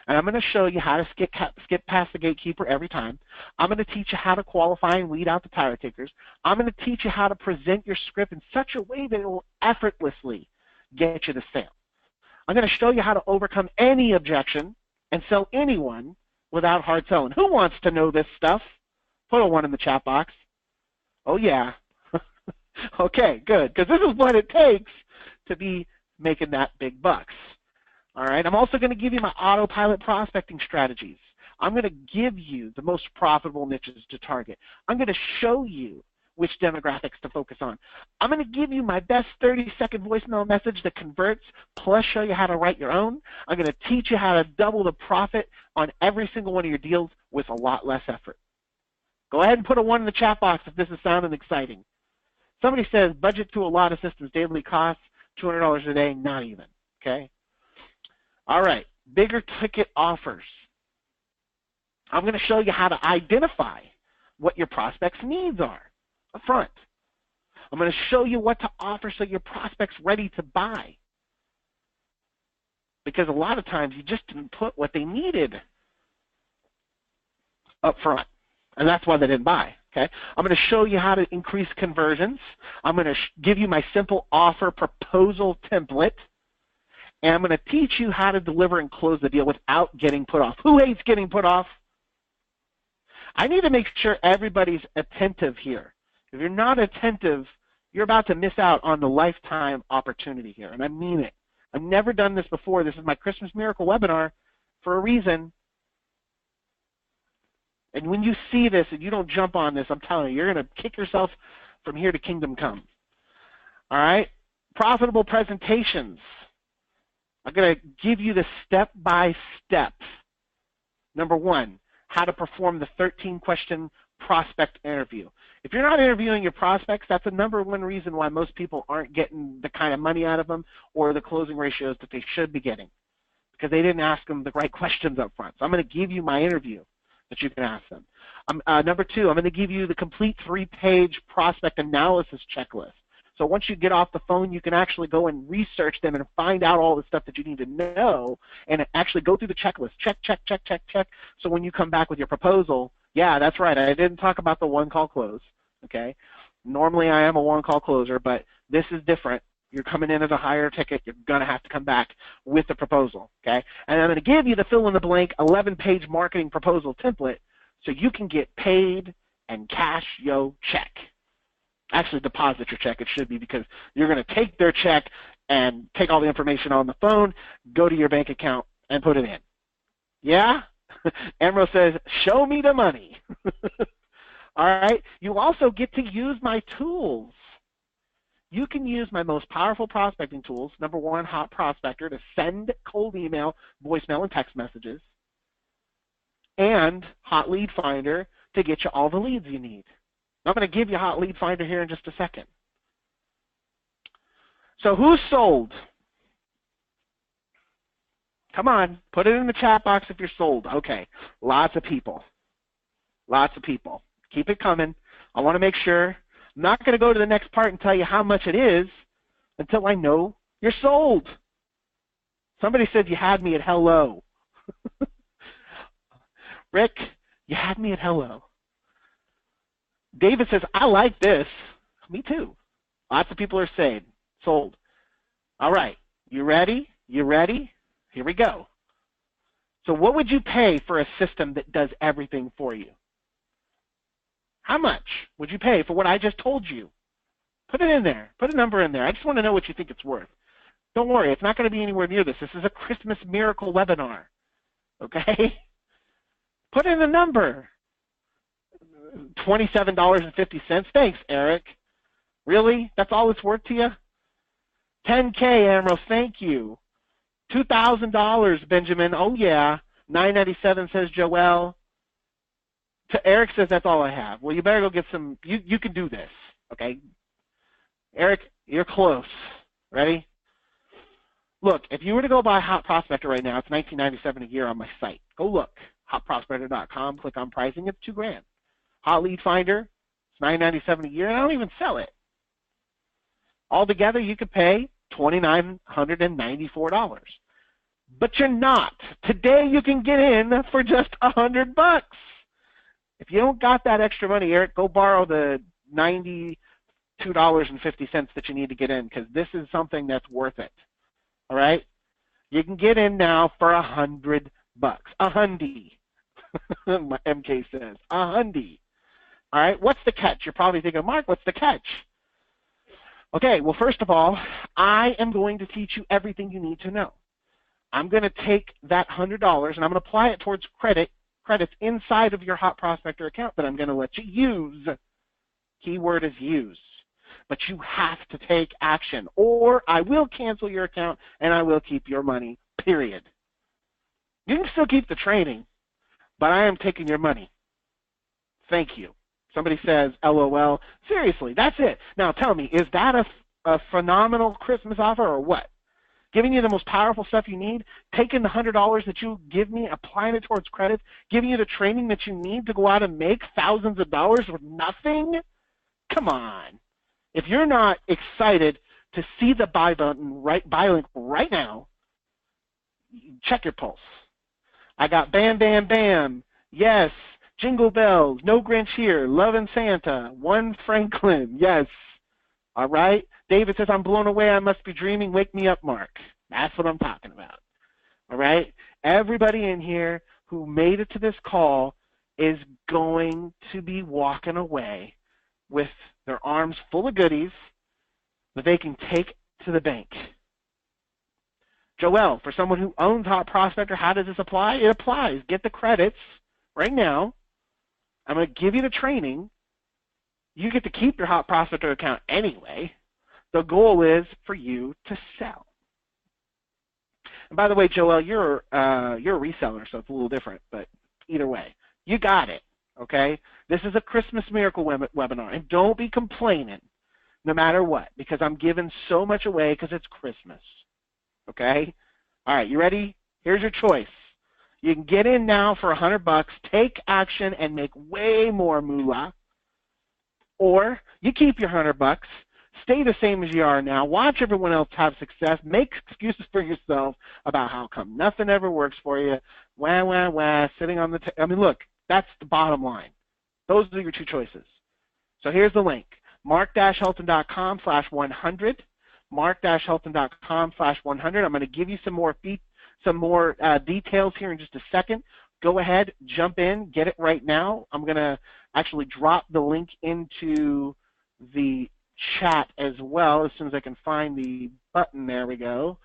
and I'm going to show you how to skip past the gatekeeper every time. I'm going to teach you how to qualify and weed out the tire takers. I'm going to teach you how to present your script in such a way that it will effortlessly get you the sale. I'm going to show you how to overcome any objection and sell anyone without hard selling. Who wants to know this stuff? Put a 1 in the chat box. Oh, yeah. Okay, good, because this is what it takes to be making that big bucks. All right, I'm also going to give you my autopilot prospecting strategies. I'm going to give you the most profitable niches to target. I'm going to show you which demographics to focus on. I'm going to give you my best 30-second voicemail message that converts, plus show you how to write your own. I'm going to teach you how to double the profit on every single one of your deals with a lot less effort. Go ahead and put a 1 in the chat box if this is sounding exciting. Somebody says budget to a lot of systems, daily costs, $200 a day, not even, okay? All right, bigger ticket offers. I'm going to show you how to identify what your prospects' needs are up front. I'm going to show you what to offer so your prospect's ready to buy. Because a lot of times you just didn't put what they needed up front. And that's why they didn't buy. Okay, I'm going to show you how to increase conversions. I'm going to give you my simple offer proposal template. And I'm going to teach you how to deliver and close the deal without getting put off. Who hates getting put off? I need to make sure everybody's attentive here. If you're not attentive, you're about to miss out on the lifetime opportunity here, and I mean it. I've never done this before. This is my Christmas Miracle webinar for a reason. And when you see this and you don't jump on this, I'm telling you, you're going to kick yourself from here to kingdom come. All right? Profitable presentations. I'm going to give you the step-by-step. Number one, how to perform the 13-question prospect interview. If you're not interviewing your prospects, that's the number one reason why most people aren't getting the kind of money out of them or the closing ratios that they should be getting, because they didn't ask them the right questions up front. So I'm going to give you my interview that you can ask them. Number two, I'm going to give you the complete 3-page prospect analysis checklist. So once you get off the phone, you can actually go and research them and find out all the stuff that you need to know and actually go through the checklist. Check, check, check, check, check. So when you come back with your proposal, yeah, that's right. I didn't talk about the one-call close, okay? Normally I am a one-call closer, but this is different. You're coming in as a higher ticket. You're going to have to come back with the proposal, okay? And I'm going to give you the fill-in-the-blank 11-page marketing proposal template so you can get paid and cash your check. Actually, deposit your check, it should be, because you're going to take their check and take all the information on the phone, go to your bank account, and put it in. Yeah? Emerald says, show me the money. All right? You also get to use my tools. You can use my most powerful prospecting tools. Number one, Hot Prospector, to send cold email, voicemail, and text messages. And Hot Lead Finder to get you all the leads you need. I'm going to give you Hot Lead Finder here in just a second. So who's sold? Come on, put it in the chat box if you're sold. Okay, lots of people. Lots of people. Keep it coming. I want to make sure. I'm not going to go to the next part and tell you how much it is until I know you're sold. Somebody said you had me at hello. Rick, you had me at hello. David says, I like this. Me too. Lots of people are saying, sold. All right, you ready? You ready? Here we go. So what would you pay for a system that does everything for you? How much would you pay for what I just told you? Put it in there. Put a number in there. I just want to know what you think it's worth. Don't worry, it's not going to be anywhere near this. This is a Christmas Miracle webinar. Okay? Put in a number. $27.50. Thanks, Eric. Really? That's all it's worth to you? $10K, Ambrose. Thank you. $2,000, Benjamin. Oh, yeah. $9.97 says Joelle. Eric says that's all I have. Well, you better go get some. You can do this, okay? Eric, you're close. Ready? Look, if you were to go buy Hot Prospector right now, it's $19.97 a year on my site. Go look. HotProspector.com. Click on pricing. It's $2,000. Hot Lead Finder, it's $9.97 a year, and I don't even sell it. Altogether, you could pay $2,994. But you're not. Today, you can get in for just $100. If you don't got that extra money, Eric, go borrow the $92.50 that you need to get in, because this is something that's worth it. All right? You can get in now for $100. A hundy. My MK says, a hundy. All right, what's the catch? You're probably thinking, Mark, what's the catch? Okay, well, first of all, I am going to teach you everything you need to know. I'm going to take that $100 and I'm going to apply it towards credits inside of your Hot Prospector account that I'm going to let you use. Keyword is use. But you have to take action, or I will cancel your account and I will keep your money, period. You can still keep the training, but I am taking your money. Thank you. Somebody says, LOL. Seriously, that's it. Now tell me, is that a phenomenal Christmas offer or what? Giving you the most powerful stuff you need, taking the $100 that you give me, applying it towards credits, giving you the training that you need to go out and make thousands of dollars with nothing? Come on. If you're not excited to see the buy button, buy link right now, check your pulse. I got bam, bam, bam. Yes. Jingle bells, no Grinch here, love and Santa, one Franklin, yes. All right. David says, I'm blown away, I must be dreaming, wake me up, Mark. That's what I'm talking about. All right. Everybody in here who made it to this call is going to be walking away with their arms full of goodies that they can take to the bank. Joelle, for someone who owns Hot Prospector, how does this apply? It applies. Get the credits right now. I'm going to give you the training. You get to keep your Hot Prospector account anyway. The goal is for you to sell. And by the way, Joelle, you're a reseller, so it's a little different, but either way, you got it, okay? This is a Christmas Miracle webinar, and don't be complaining no matter what, because I'm giving so much away because it's Christmas, okay? All right, you ready? Here's your choice. You can get in now for $100, take action, and make way more moolah, or you keep your $100, stay the same as you are now, watch everyone else have success, make excuses for yourself about how come nothing ever works for you, sitting on the I mean, look, that's the bottom line. Those are your two choices. So here's the link, mark-helton.com/100, mark-helton.com/100. I'm going to give you some more details here in just a second. Go ahead, jump in, get it right now. I'm going to actually drop the link into the chat as well as soon as I can find the button. There we go.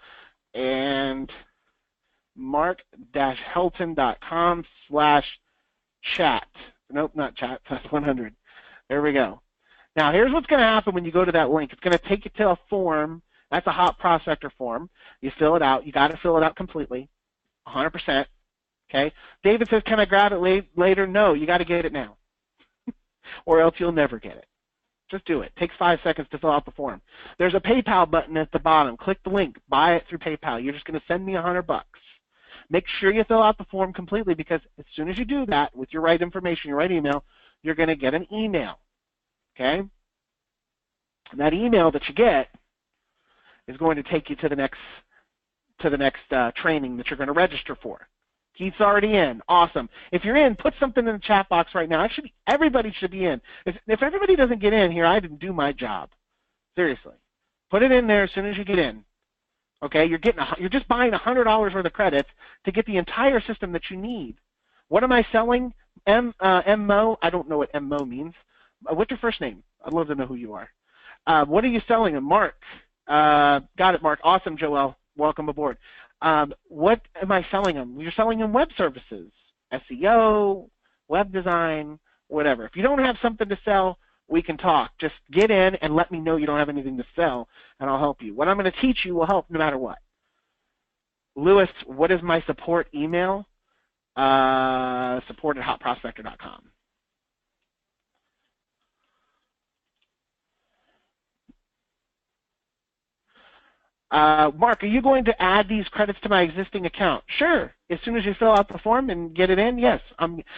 And mark-helton.com/chat. Nope, not chat, that's 100. There we go. Now here's what's going to happen when you go to that link. It's going to take you to a form. That's a Hot Prospector form. You fill it out. You got to fill it out completely, 100%. Okay. David says, can I grab it later? No, you got to get it now, or else you'll never get it. Just do it. It takes 5 seconds to fill out the form. There's a PayPal button at the bottom. Click the link. Buy it through PayPal. You're just going to send me $100. Make sure you fill out the form completely, because as soon as you do that with your right information, your right email, you're going to get an email. Okay? And that email that you get is going to take you to the next training that you're going to register for. Keith's already in. Awesome. If you're in, put something in the chat box right now. Actually, everybody should be in. If everybody doesn't get in here, I didn't do my job. Seriously. Put it in there as soon as you get in. Okay? You're just buying $100 worth of credits to get the entire system that you need. What am I selling? MMO? I don't know what MMO means. What's your first name? I'd love to know who you are. What are you selling? Mark. Got it, Mark. Awesome, Joelle. Welcome aboard. What am I selling them? You're selling them web services, SEO, web design, whatever. If you don't have something to sell, we can talk. Just get in and let me know you don't have anything to sell, and I'll help you. What I'm going to teach you will help no matter what. Lewis, what is my support email? Support@hotprospector.com. Mark, are you going to add these credits to my existing account? Sure. As soon as you fill out the form and get it in, yes.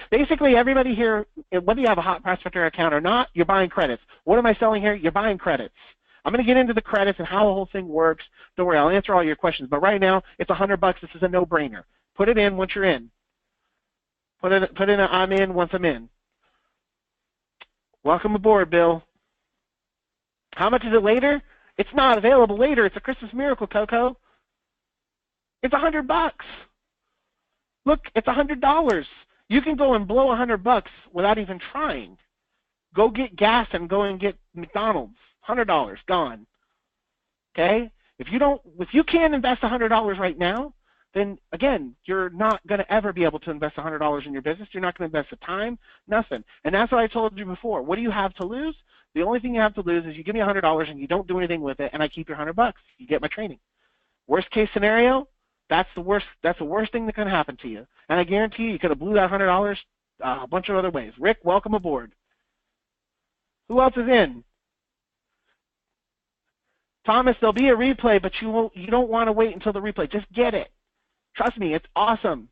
Basically, everybody here, whether you have a Hot Prospector account or not, you're buying credits. What am I selling here? You're buying credits. I'm going to get into the credits and how the whole thing works. Don't worry, I'll answer all your questions. But right now, it's $100. This is a no-brainer. Put it in once you're in. Put in a I'm in once I'm in. Welcome aboard, Bill. How much is it later? It's not available later. It's a Christmas miracle, Coco. It's $100. Look, it's $100. You can go and blow $100 without even trying. Go get gas and go and get McDonald's. $100 gone. Okay? If you can't invest $100 right now, then again, you're not going to ever be able to invest $100 in your business. You're not going to invest the time, nothing. And that's what I told you before. What do you have to lose? The only thing you have to lose is you give me $100 and you don't do anything with it, and I keep your $100. You get my training. Worst case scenario, that's the worst thing that can happen to you. And I guarantee you could have blew that $100 a bunch of other ways. Rick, welcome aboard. Who else is in? Thomas, there'll be a replay, but you don't want to wait until the replay. Just get it. Trust me, it's awesome.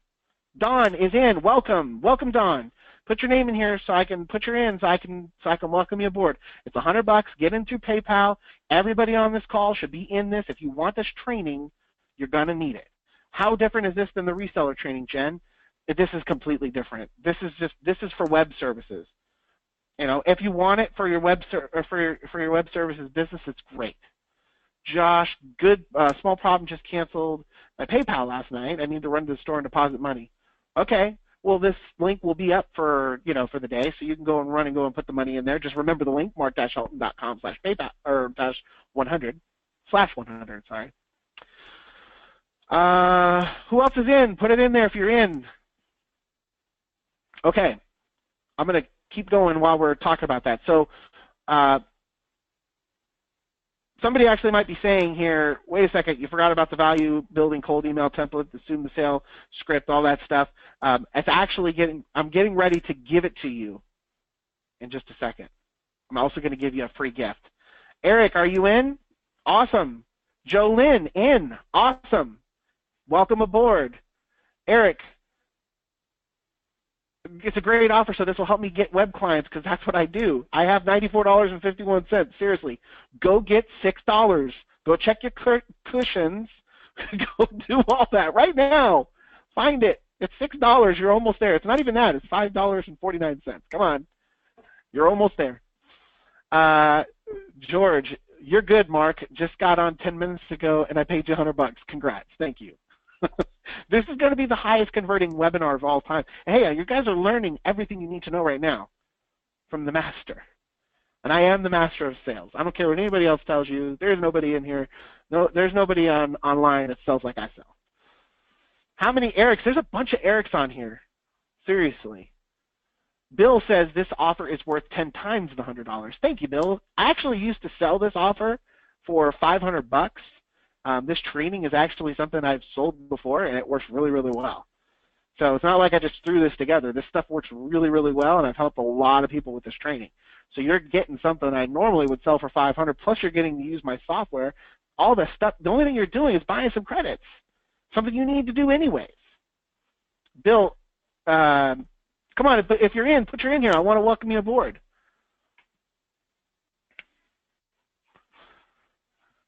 Dawn is in. Welcome. Welcome, Dawn. Put your name in here so I can put your in so I can welcome you aboard. It's $100. Get in through PayPal. Everybody on this call should be in this. If you want this training, you're going to need it. How different is this than the reseller training, Jen? This is completely different. This is for web services. You know, if you want it for your web services business, it's great. Josh, good. Small problem. Just canceled my PayPal last night. I need to run to the store and deposit money. Okay. Well, this link will be up for the day, so you can go and put the money in there. Just remember the link, mark-helton.com/PayPal or /100/100. Sorry. Who else is in? Put it in there if you're in. Okay. I'm going to keep going while we're talking about that. So somebody actually might be saying here, wait a second, you forgot about the value building cold email template, assume the sale script, all that stuff. It's actually I'm getting ready to give it to you in just a second. I'm also going to give you a free gift. Eric, are you in? Awesome. Jolynn, in. Awesome. Welcome aboard. Eric, it's a great offer, so this will help me get web clients because that's what I do. I have $94.51. Seriously, go get $6. Go check your cushions. Go do all that right now. Find it. It's $6. You're almost there. It's not even that. It's $5.49. Come on. You're almost there. George, you're good, Mark. Just got on 10 minutes ago, and I paid you $100. Congrats. Thank you. This is going to be the highest converting webinar of all time. Hey, you guys are learning everything you need to know right now from the master. And I am the master of sales. I don't care what anybody else tells you. There's nobody in here. No, there's nobody online that sells like I sell. How many Erics? There's a bunch of Erics on here. Seriously. Bill says this offer is worth 10 times the $100. Thank you, Bill. I actually used to sell this offer for $500. This training is actually something I've sold before, and it works really, really well. So it's not like I just threw this together. This stuff works really, really well, and I've helped a lot of people with this training. So you're getting something I normally would sell for $500, plus you're getting to use my software. All this stuff, the only thing you're doing is buying some credits, something you need to do anyways. Bill, come on, if you're in, put your in here. I want to welcome you aboard.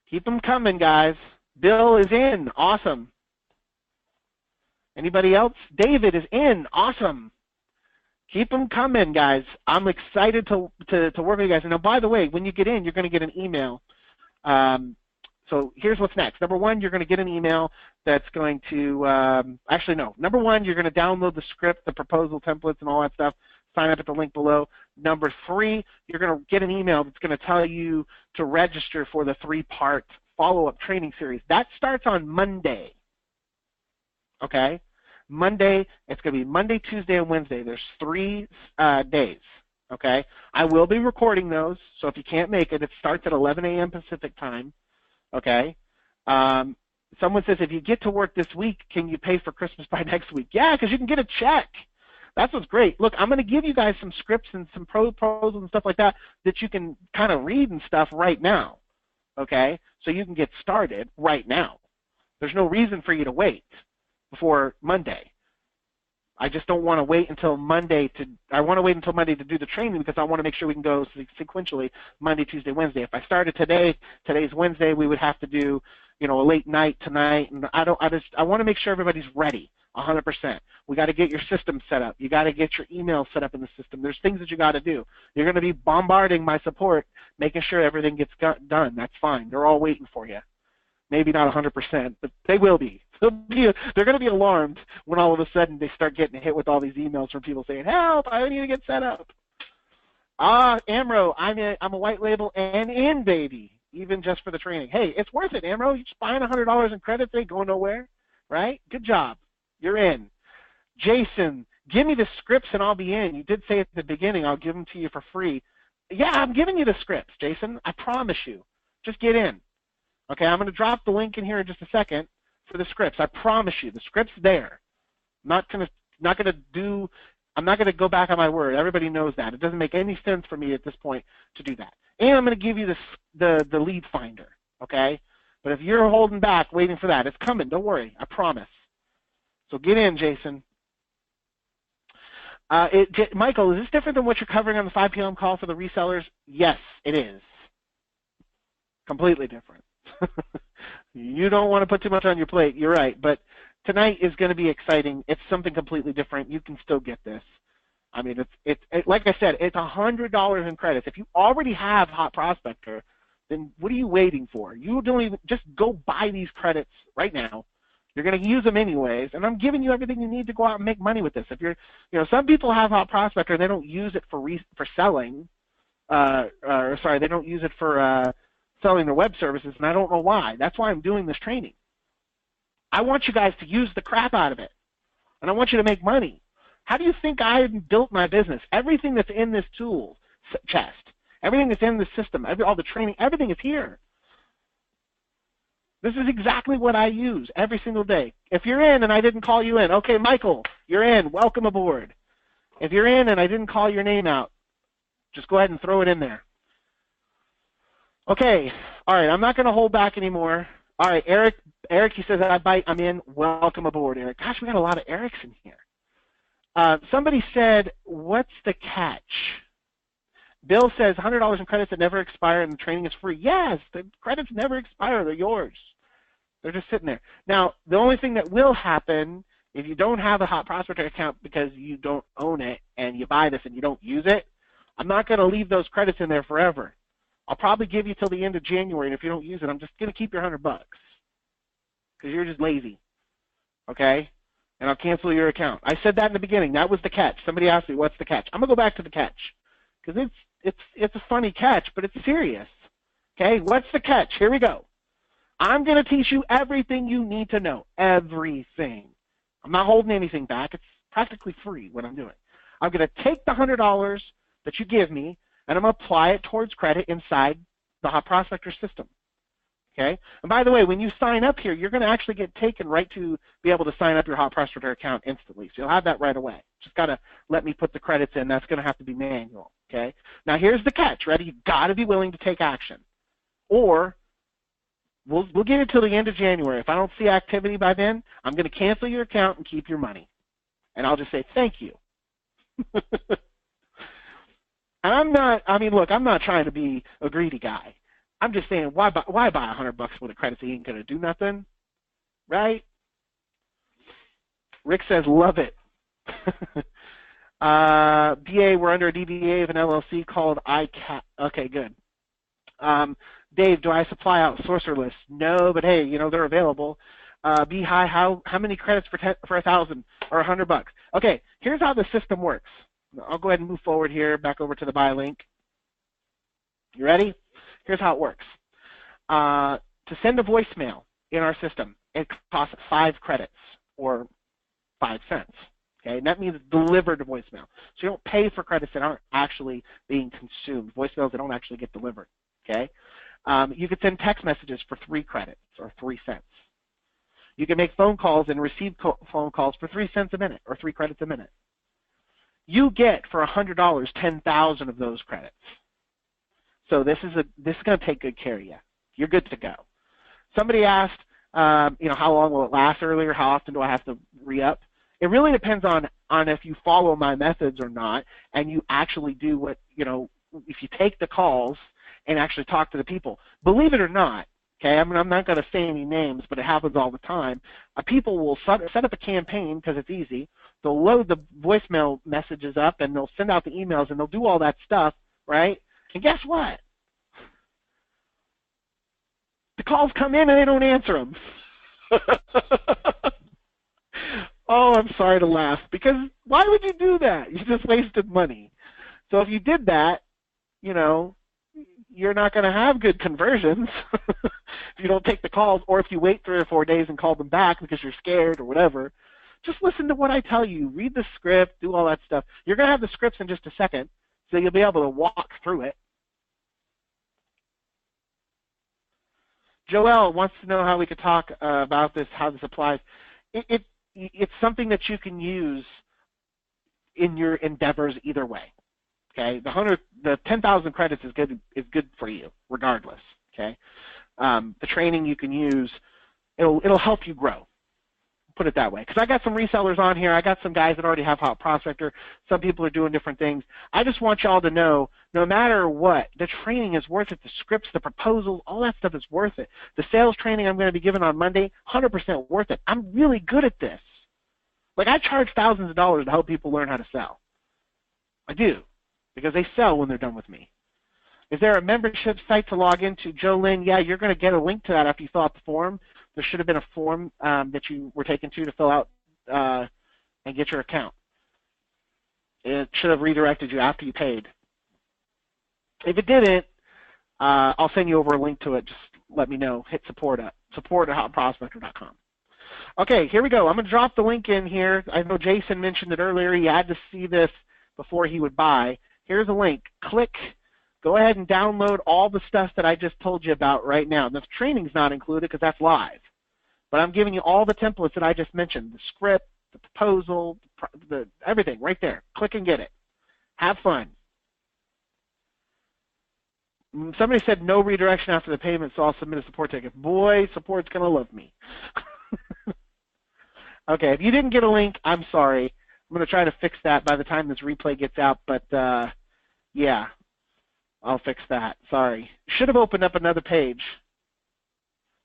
Keep them coming, guys. Bill is in. Awesome. Anybody else? David is in. Awesome. Keep them coming, guys. I'm excited to work with you guys. And now, by the way, when you get in, you're going to get an email. So here's what's next. Number one, you're going to get an email that's going to actually, no. Number one, you're going to download the script, the proposal templates, and all that stuff. Sign up at the link below. Number three, you're going to get an email that's going to tell you to register for the 3-part follow-up training series. That starts on Monday. Okay? Monday, it's going to be Monday, Tuesday, and Wednesday. There's 3 days. Okay? I will be recording those, so if you can't make it, it starts at 11 a.m. Pacific time. Okay? Someone says, if you get to work this week, can you pay for Christmas by next week? Yeah, because you can get a check. That's what's great. Look, I'm going to give you guys some scripts and some proposals and stuff like that that you can kind of read and stuff right now, okay? So you can get started right now. There's no reason for you to wait before Monday. I just don't want to wait until Monday I want to wait until Monday to do the training because I want to make sure we can go sequentially Monday, Tuesday, Wednesday. If I started today's Wednesday, we would have to do, a late night tonight, and I want to make sure everybody's ready. 100%. We got to get your system set up. You got to get your email set up in the system. There's things that you got to do. You're going to be bombarding my support, making sure everything gets done. That's fine. They're all waiting for you. Maybe not 100%, but they will be. They're going to be alarmed when all of a sudden they start getting hit with all these emails from people saying, "Help! I need to get set up." Amro, I'm a white label and in, baby, even just for the training. Hey, it's worth it, Amro. You're just buying $100 in credits. They ain't going nowhere, right? Good job. You're in. Jason, give me the scripts and I'll be in. You did say at the beginning I'll give them to you for free. Yeah, I'm giving you the scripts, Jason. I promise you. Just get in. Okay, I'm going to drop the link in here in just a second for the scripts. I promise you, the script's there. I'm not going to go back on my word. Everybody knows that. It doesn't make any sense for me at this point to do that. And I'm going to give you the lead finder. Okay, but if you're holding back, waiting for that, it's coming. Don't worry. I promise. So get in, Jason. Michael, is this different than what you're covering on the 5 p.m. call for the resellers? Yes, it is. Completely different. You don't want to put too much on your plate. You're right. But tonight is going to be exciting. It's something completely different. You can still get this. I mean, it's like I said, it's $100 in credits. If you already have Hot Prospector, then what are you waiting for? You don't even, just go buy these credits right now. You're going to use them anyways, and I'm giving you everything you need to go out and make money with this. If you're, some people have Hot Prospector and they don't use it for selling, sorry, they don't use it for selling their web services, and I don't know why. That's why I'm doing this training. I want you guys to use the crap out of it, and I want you to make money. How do you think I built my business? Everything that's in this tool chest, everything that's in the system, all the training, everything is here. This is exactly what I use every single day. If you're in and I didn't call you in, okay, Michael, you're in. Welcome aboard. If you're in and I didn't call your name out, just go ahead and throw it in there. Okay, all right, I'm not going to hold back anymore. All right, Eric, he says, I'm in. Welcome aboard, Eric. Gosh, we got a lot of Erics in here. Somebody said, what's the catch? Bill says, $100 in credits that never expire and the training is free. Yes, the credits never expire. They're yours. They're just sitting there. Now, the only thing that will happen if you don't have a Hot Prospector account because you don't own it and you buy this and you don't use it, I'm not going to leave those credits in there forever. I'll probably give you till the end of January, and if you don't use it, I'm just going to keep your $100 because you're just lazy, okay? And I'll cancel your account. I said that in the beginning. That was the catch. Somebody asked me, what's the catch? I'm going to go back to the catch because it's a funny catch, but it's serious, okay? What's the catch? Here we go. I'm going to teach you everything you need to know, everything. I'm not holding anything back. It's practically free what I'm doing. I'm going to take the $100 that you give me, and I'm going to apply it towards credit inside the Hot Prospector system. Okay? And by the way, when you sign up here, you're going to actually get taken right to be able to sign up your Hot Prospector account instantly. So you'll have that right away. Just got to let me put the credits in. That's going to have to be manual. Okay? Now here's the catch. Ready? You've got to be willing to take action. Or we'll get it till the end of January. If I don't see activity by then, I'm going to cancel your account and keep your money. And I'll just say thank you. And I'm not, I mean, look, I'm not trying to be a greedy guy. I'm just saying, why buy $100 for the credits that ain't going to do nothing, right? Rick says, love it. BA, we're under a DBA of an LLC called ICAT. Okay, good. Dave, do I supply out sourcer lists? No, but hey, they're available. B, hi, how many credits for 1,000 or $100? Okay, here's how the system works. I'll go ahead and move forward here, back over to the buy link. You ready? Here's how it works. To send a voicemail in our system, it costs 5 credits or 5 cents. Okay, and that means delivered to voicemail. So you don't pay for credits that aren't actually being consumed, voicemails that don't actually get delivered. Okay, you could send text messages for 3 credits or 3 cents. You can make phone calls and receive phone calls for 3 cents a minute or 3 credits a minute. You get for $100 10,000 of those credits. So this is going to take good care of you. You're good to go. Somebody asked, how long will it last earlier? How often do I have to re-up? It really depends on if you follow my methods or not, and you actually do what, if you take the calls and actually talk to the people. Believe it or not, okay, I mean, I'm not going to say any names, but it happens all the time. People will set up a campaign because it's easy. They'll load the voicemail messages up, and they'll send out the emails, and they'll do all that stuff, right? And guess what? The calls come in, and they don't answer them. Oh, I'm sorry to laugh, because why would you do that? You just wasted money. So if you did that, you're not going to have good conversions if you don't take the calls, or if you wait 3 or 4 days and call them back because you're scared or whatever. Just listen to what I tell you. Read the script, do all that stuff. You're going to have the scripts in just a second, so you'll be able to walk through it. Joelle wants to know how we could talk about this, how this applies. It's something that you can use in your endeavors either way. Okay, the 10,000 credits is good for you regardless. Okay, the training you can use, it'll help you grow. Put it that way, because I got some resellers on here. I got some guys that already have Hot Prospector. Some people are doing different things. I just want y'all to know No matter what, the training is worth it. The scripts, the proposals, all that stuff is worth it. The sales training I'm going to be giving on Monday, 100% worth it. I'm really good at this. Like, I charge thousands of dollars to help people learn how to sell. I do, because they sell when they're done with me. Is there a membership site to log into? Jolynn, yeah, you're going to get a link to that after you fill out the form. There should have been a form that you were taken to fill out and get your account. It should have redirected you after you paid. If it didn't, I'll send you over a link to it. Just let me know. Hit support at hotprospector.com. Okay, here we go. I'm going to drop the link in here. I know Jason mentioned it earlier. He had to see this before he would buy. Here's a link. Click. Go ahead and download all the stuff that I just told you about right now. The training's not included because that's live. But I'm giving you all the templates that I just mentioned, the script, the proposal, everything right there. Click and get it. Have fun. Somebody said no redirection after the payment, so I'll submit a support ticket. Boy, support's going to love me. Okay, if you didn't get a link, I'm sorry. I'm going to try to fix that by the time this replay gets out, but yeah, I'll fix that. Sorry. Should have opened up another page.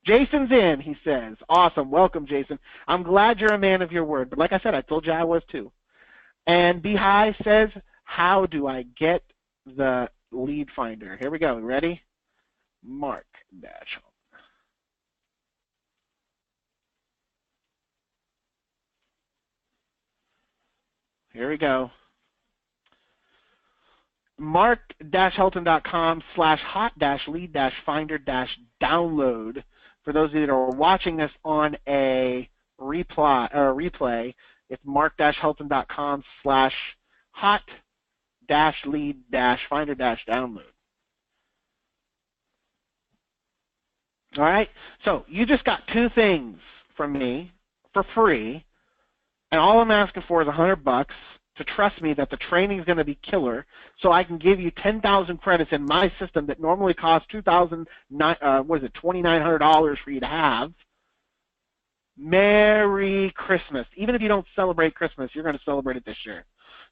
Jason's in, he says. Awesome. Welcome, Jason. I'm glad you're a man of your word, but like I said, I told you I was too. And Behi says, how do I get the lead finder? Here we go. Ready? Mark dash. Here we go. mark-helton.com/hot-lead-finder-download. For those of you that are watching this on a replay, it's mark-helton.com/hot-lead-finder-download. All right, so you just got two things from me for free, and all I'm asking for is $100 to trust me that the training is going to be killer, so I can give you 10,000 credits in my system that normally costs $2,900 for you to have. Merry Christmas. Even if you don't celebrate Christmas, you're going to celebrate it this year.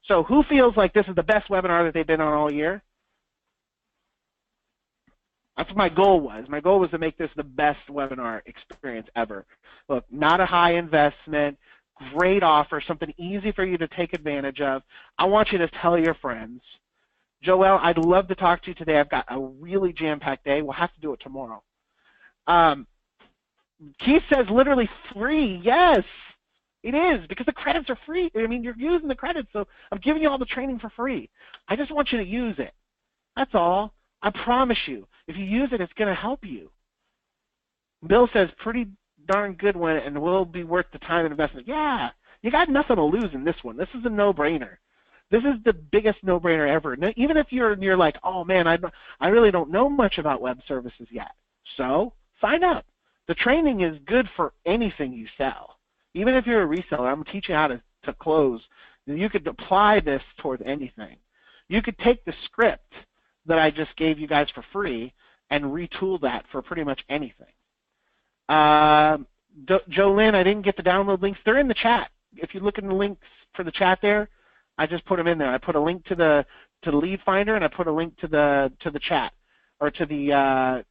So who feels like this is the best webinar that they've been on all year? That's what my goal was. My goal was to make this the best webinar experience ever. Look, not a high investment, great offer, something easy for you to take advantage of. I want you to tell your friends. Joelle, I'd love to talk to you today. I've got a really jam-packed day. We'll have to do it tomorrow. Keith says literally free. Yes, it is, because the credits are free. I mean, you're using the credits, so I'm giving you all the training for free. I just want you to use it. That's all. I promise you. If you use it, it's going to help you. Bill says pretty darn good one and will be worth the time and investment. Yeah, you got nothing to lose in this one. This is a no-brainer. This is the biggest no-brainer ever. Even if you're like, oh man, I really don't know much about web services yet. So sign up. The training is good for anything you sell. Even if you're a reseller, I'm teaching you how to close. You could apply this towards anything. You could take the script that I just gave you guys for free and retool that for pretty much anything. Jolynn, I didn't get the download links. They're in the chat. If you look in the links for the chat there, I just put them in there. I put a link to the lead finder, and I put a link to the chat, or to the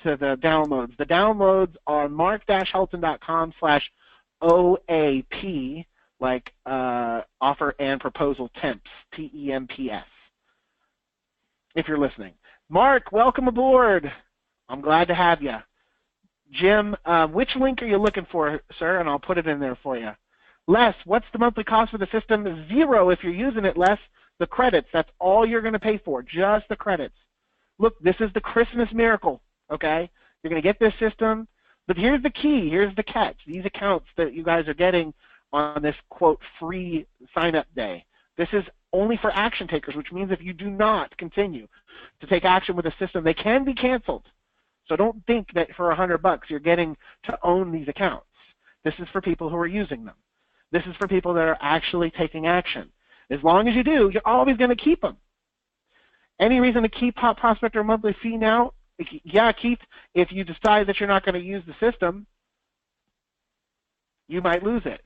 downloads. The downloads are mark-helton.com/OAP, like offer and proposal temps, TEMPS. If you're listening. Mark, welcome aboard. I'm glad to have you. Jim, which link are you looking for, sir? And I'll put it in there for you. Les, what's the monthly cost for the system? $0 if you're using it, Les. The credits, that's all you're going to pay for, just the credits. Look, this is the Christmas miracle, okay? You're going to get this system, but here's the key, here's the catch. These accounts that you guys are getting on this, quote, free sign-up day, this is only for action takers, which means if you do not continue to take action with the system, they can be canceled. So don't think that for $100 you're getting to own these accounts. This is for people who are using them. This is for people that are actually taking action. As long as you do, you're always going to keep them. Any reason to keep Hot Prospector monthly fee now? Yeah, Keith, if you decide that you're not going to use the system, you might lose it.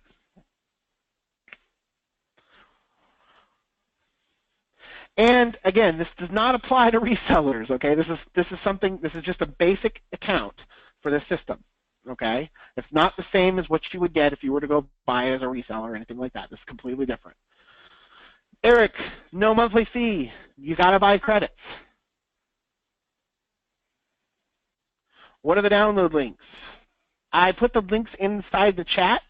And again, this does not apply to resellers, okay? This is just a basic account for this system, okay? It's not the same as what you would get if you were to go buy it as a reseller or anything like that. This is completely different. Eric, no monthly fee. You got to buy credits. What are the download links? I put the links inside the chat.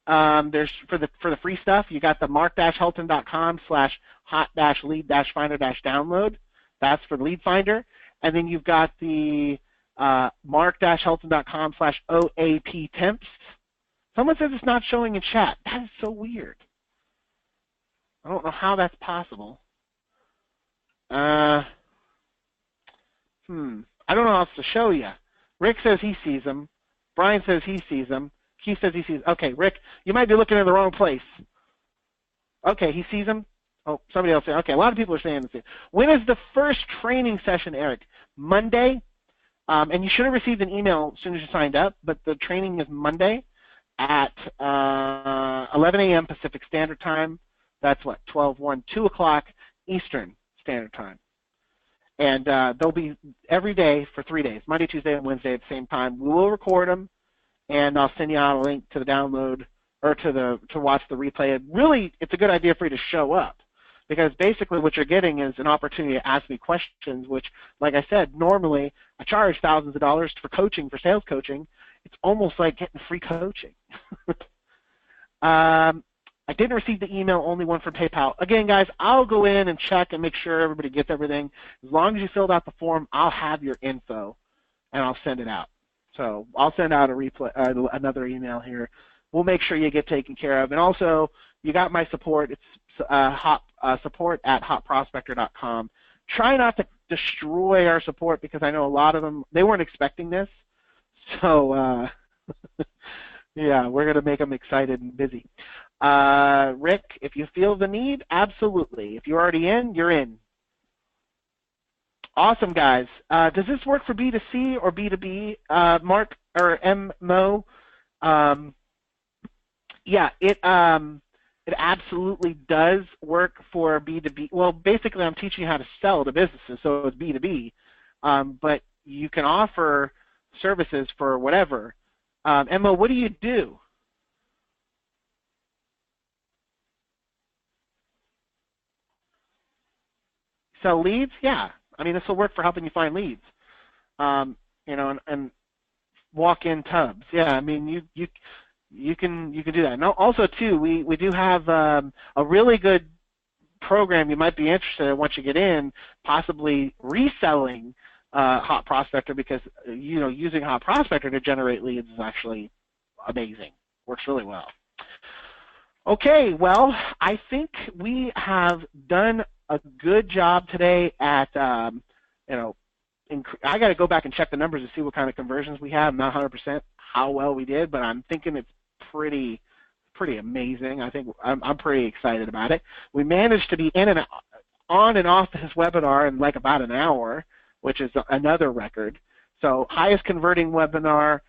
There's for the free stuff. You got the mark-helton.com/hot-lead-finder-download. That's for the lead finder, and then you've got the mark-helton.com/OAP-temps. Someone says it's not showing in chat. That is so weird. I don't know how that's possible. I don't know how else to show you. Rick says he sees them. Brian says he sees them. Keith says he sees. Okay, Rick, you might be looking in the wrong place. Okay, he sees them. Oh, somebody else said. Okay, a lot of people are saying this. When is the first training session, Eric? Monday. And you should have received an email as soon as you signed up, but the training is Monday at 11 a.m. Pacific Standard Time. That's what, 12/1, 2 o'clock Eastern Standard Time. And they'll be every day for 3 days, Monday, Tuesday, and Wednesday at the same time. We will record them, and I'll send you out a link to the download or to watch the replay. Really, it's a good idea for you to show up, because basically what you're getting is an opportunity to ask me questions, which, like I said, normally I charge thousands of dollars for coaching, for sales coaching. It's almost like getting free coaching. I didn't receive the email, only one from PayPal. Again, guys, I'll go in and check and make sure everybody gets everything. As long as you filled out the form, I'll have your info, and I'll send it out. So I'll send out another email here. We'll make sure you get taken care of. And also, you got my support. It's support@hotprospector.com. Try not to destroy our support, because I know a lot of them, they weren't expecting this. So, yeah, we're going to make them excited and busy. Rick, if you feel the need, absolutely. If you're already in, you're in. Awesome, guys. Does this work for B2C or B2B, Mark or MMO? Yeah, it absolutely does work for B2B. Well, basically, I'm teaching you how to sell to businesses, so it's B2B. But you can offer services for whatever. Emma, what do you do? Sell leads? Yeah. I mean, this will work for helping you find leads. You know, and walk-in tubs. Yeah. I mean, you can do that. And also, too, we do have a really good program you might be interested in once you get in, possibly reselling Hot Prospector, because using Hot Prospector to generate leads is actually amazing. Works really well. Okay, well, I think we have done a good job today at, I got to go back and check the numbers to see what kind of conversions we have. I'm not 100% how well we did, but I'm thinking it's pretty amazing. I think I'm pretty excited about it. We managed to be on and off this webinar in like about an hour, which is another record. So highest converting webinar,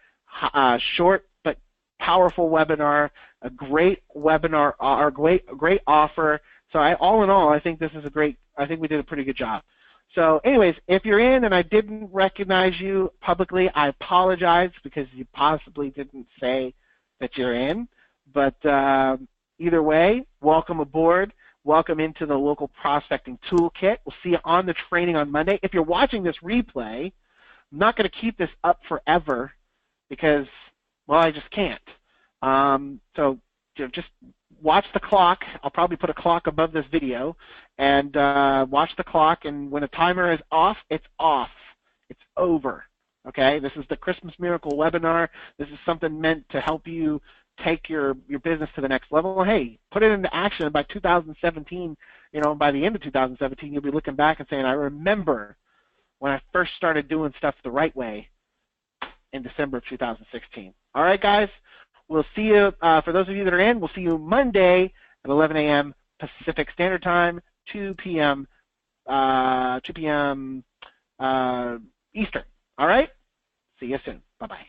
short but powerful webinar, a great webinar, or great offer. So all in all, I think this is I think we did a pretty good job. So anyways, if you're in and I didn't recognize you publicly, I apologize, because you possibly didn't say that you're in. But either way, welcome aboard. Welcome into the local prospecting toolkit. We'll see you on the training on Monday. If you're watching this replay, I'm not going to keep this up forever, because, well, I just can't. So just watch the clock. I'll probably put a clock above this video, and watch the clock, and when a timer is off, it's off. It's over. Okay? This is the Christmas Miracle webinar. This is something meant to help you take your business to the next level. Hey, put it into action. By 2017, by the end of 2017, you'll be looking back and saying, I remember when I first started doing stuff the right way in December of 2016. All right, guys, we'll see you. For those of you that are in, we'll see you Monday at 11 a.m. Pacific Standard Time, 2 p.m. Eastern. All right? See you soon. Bye-bye.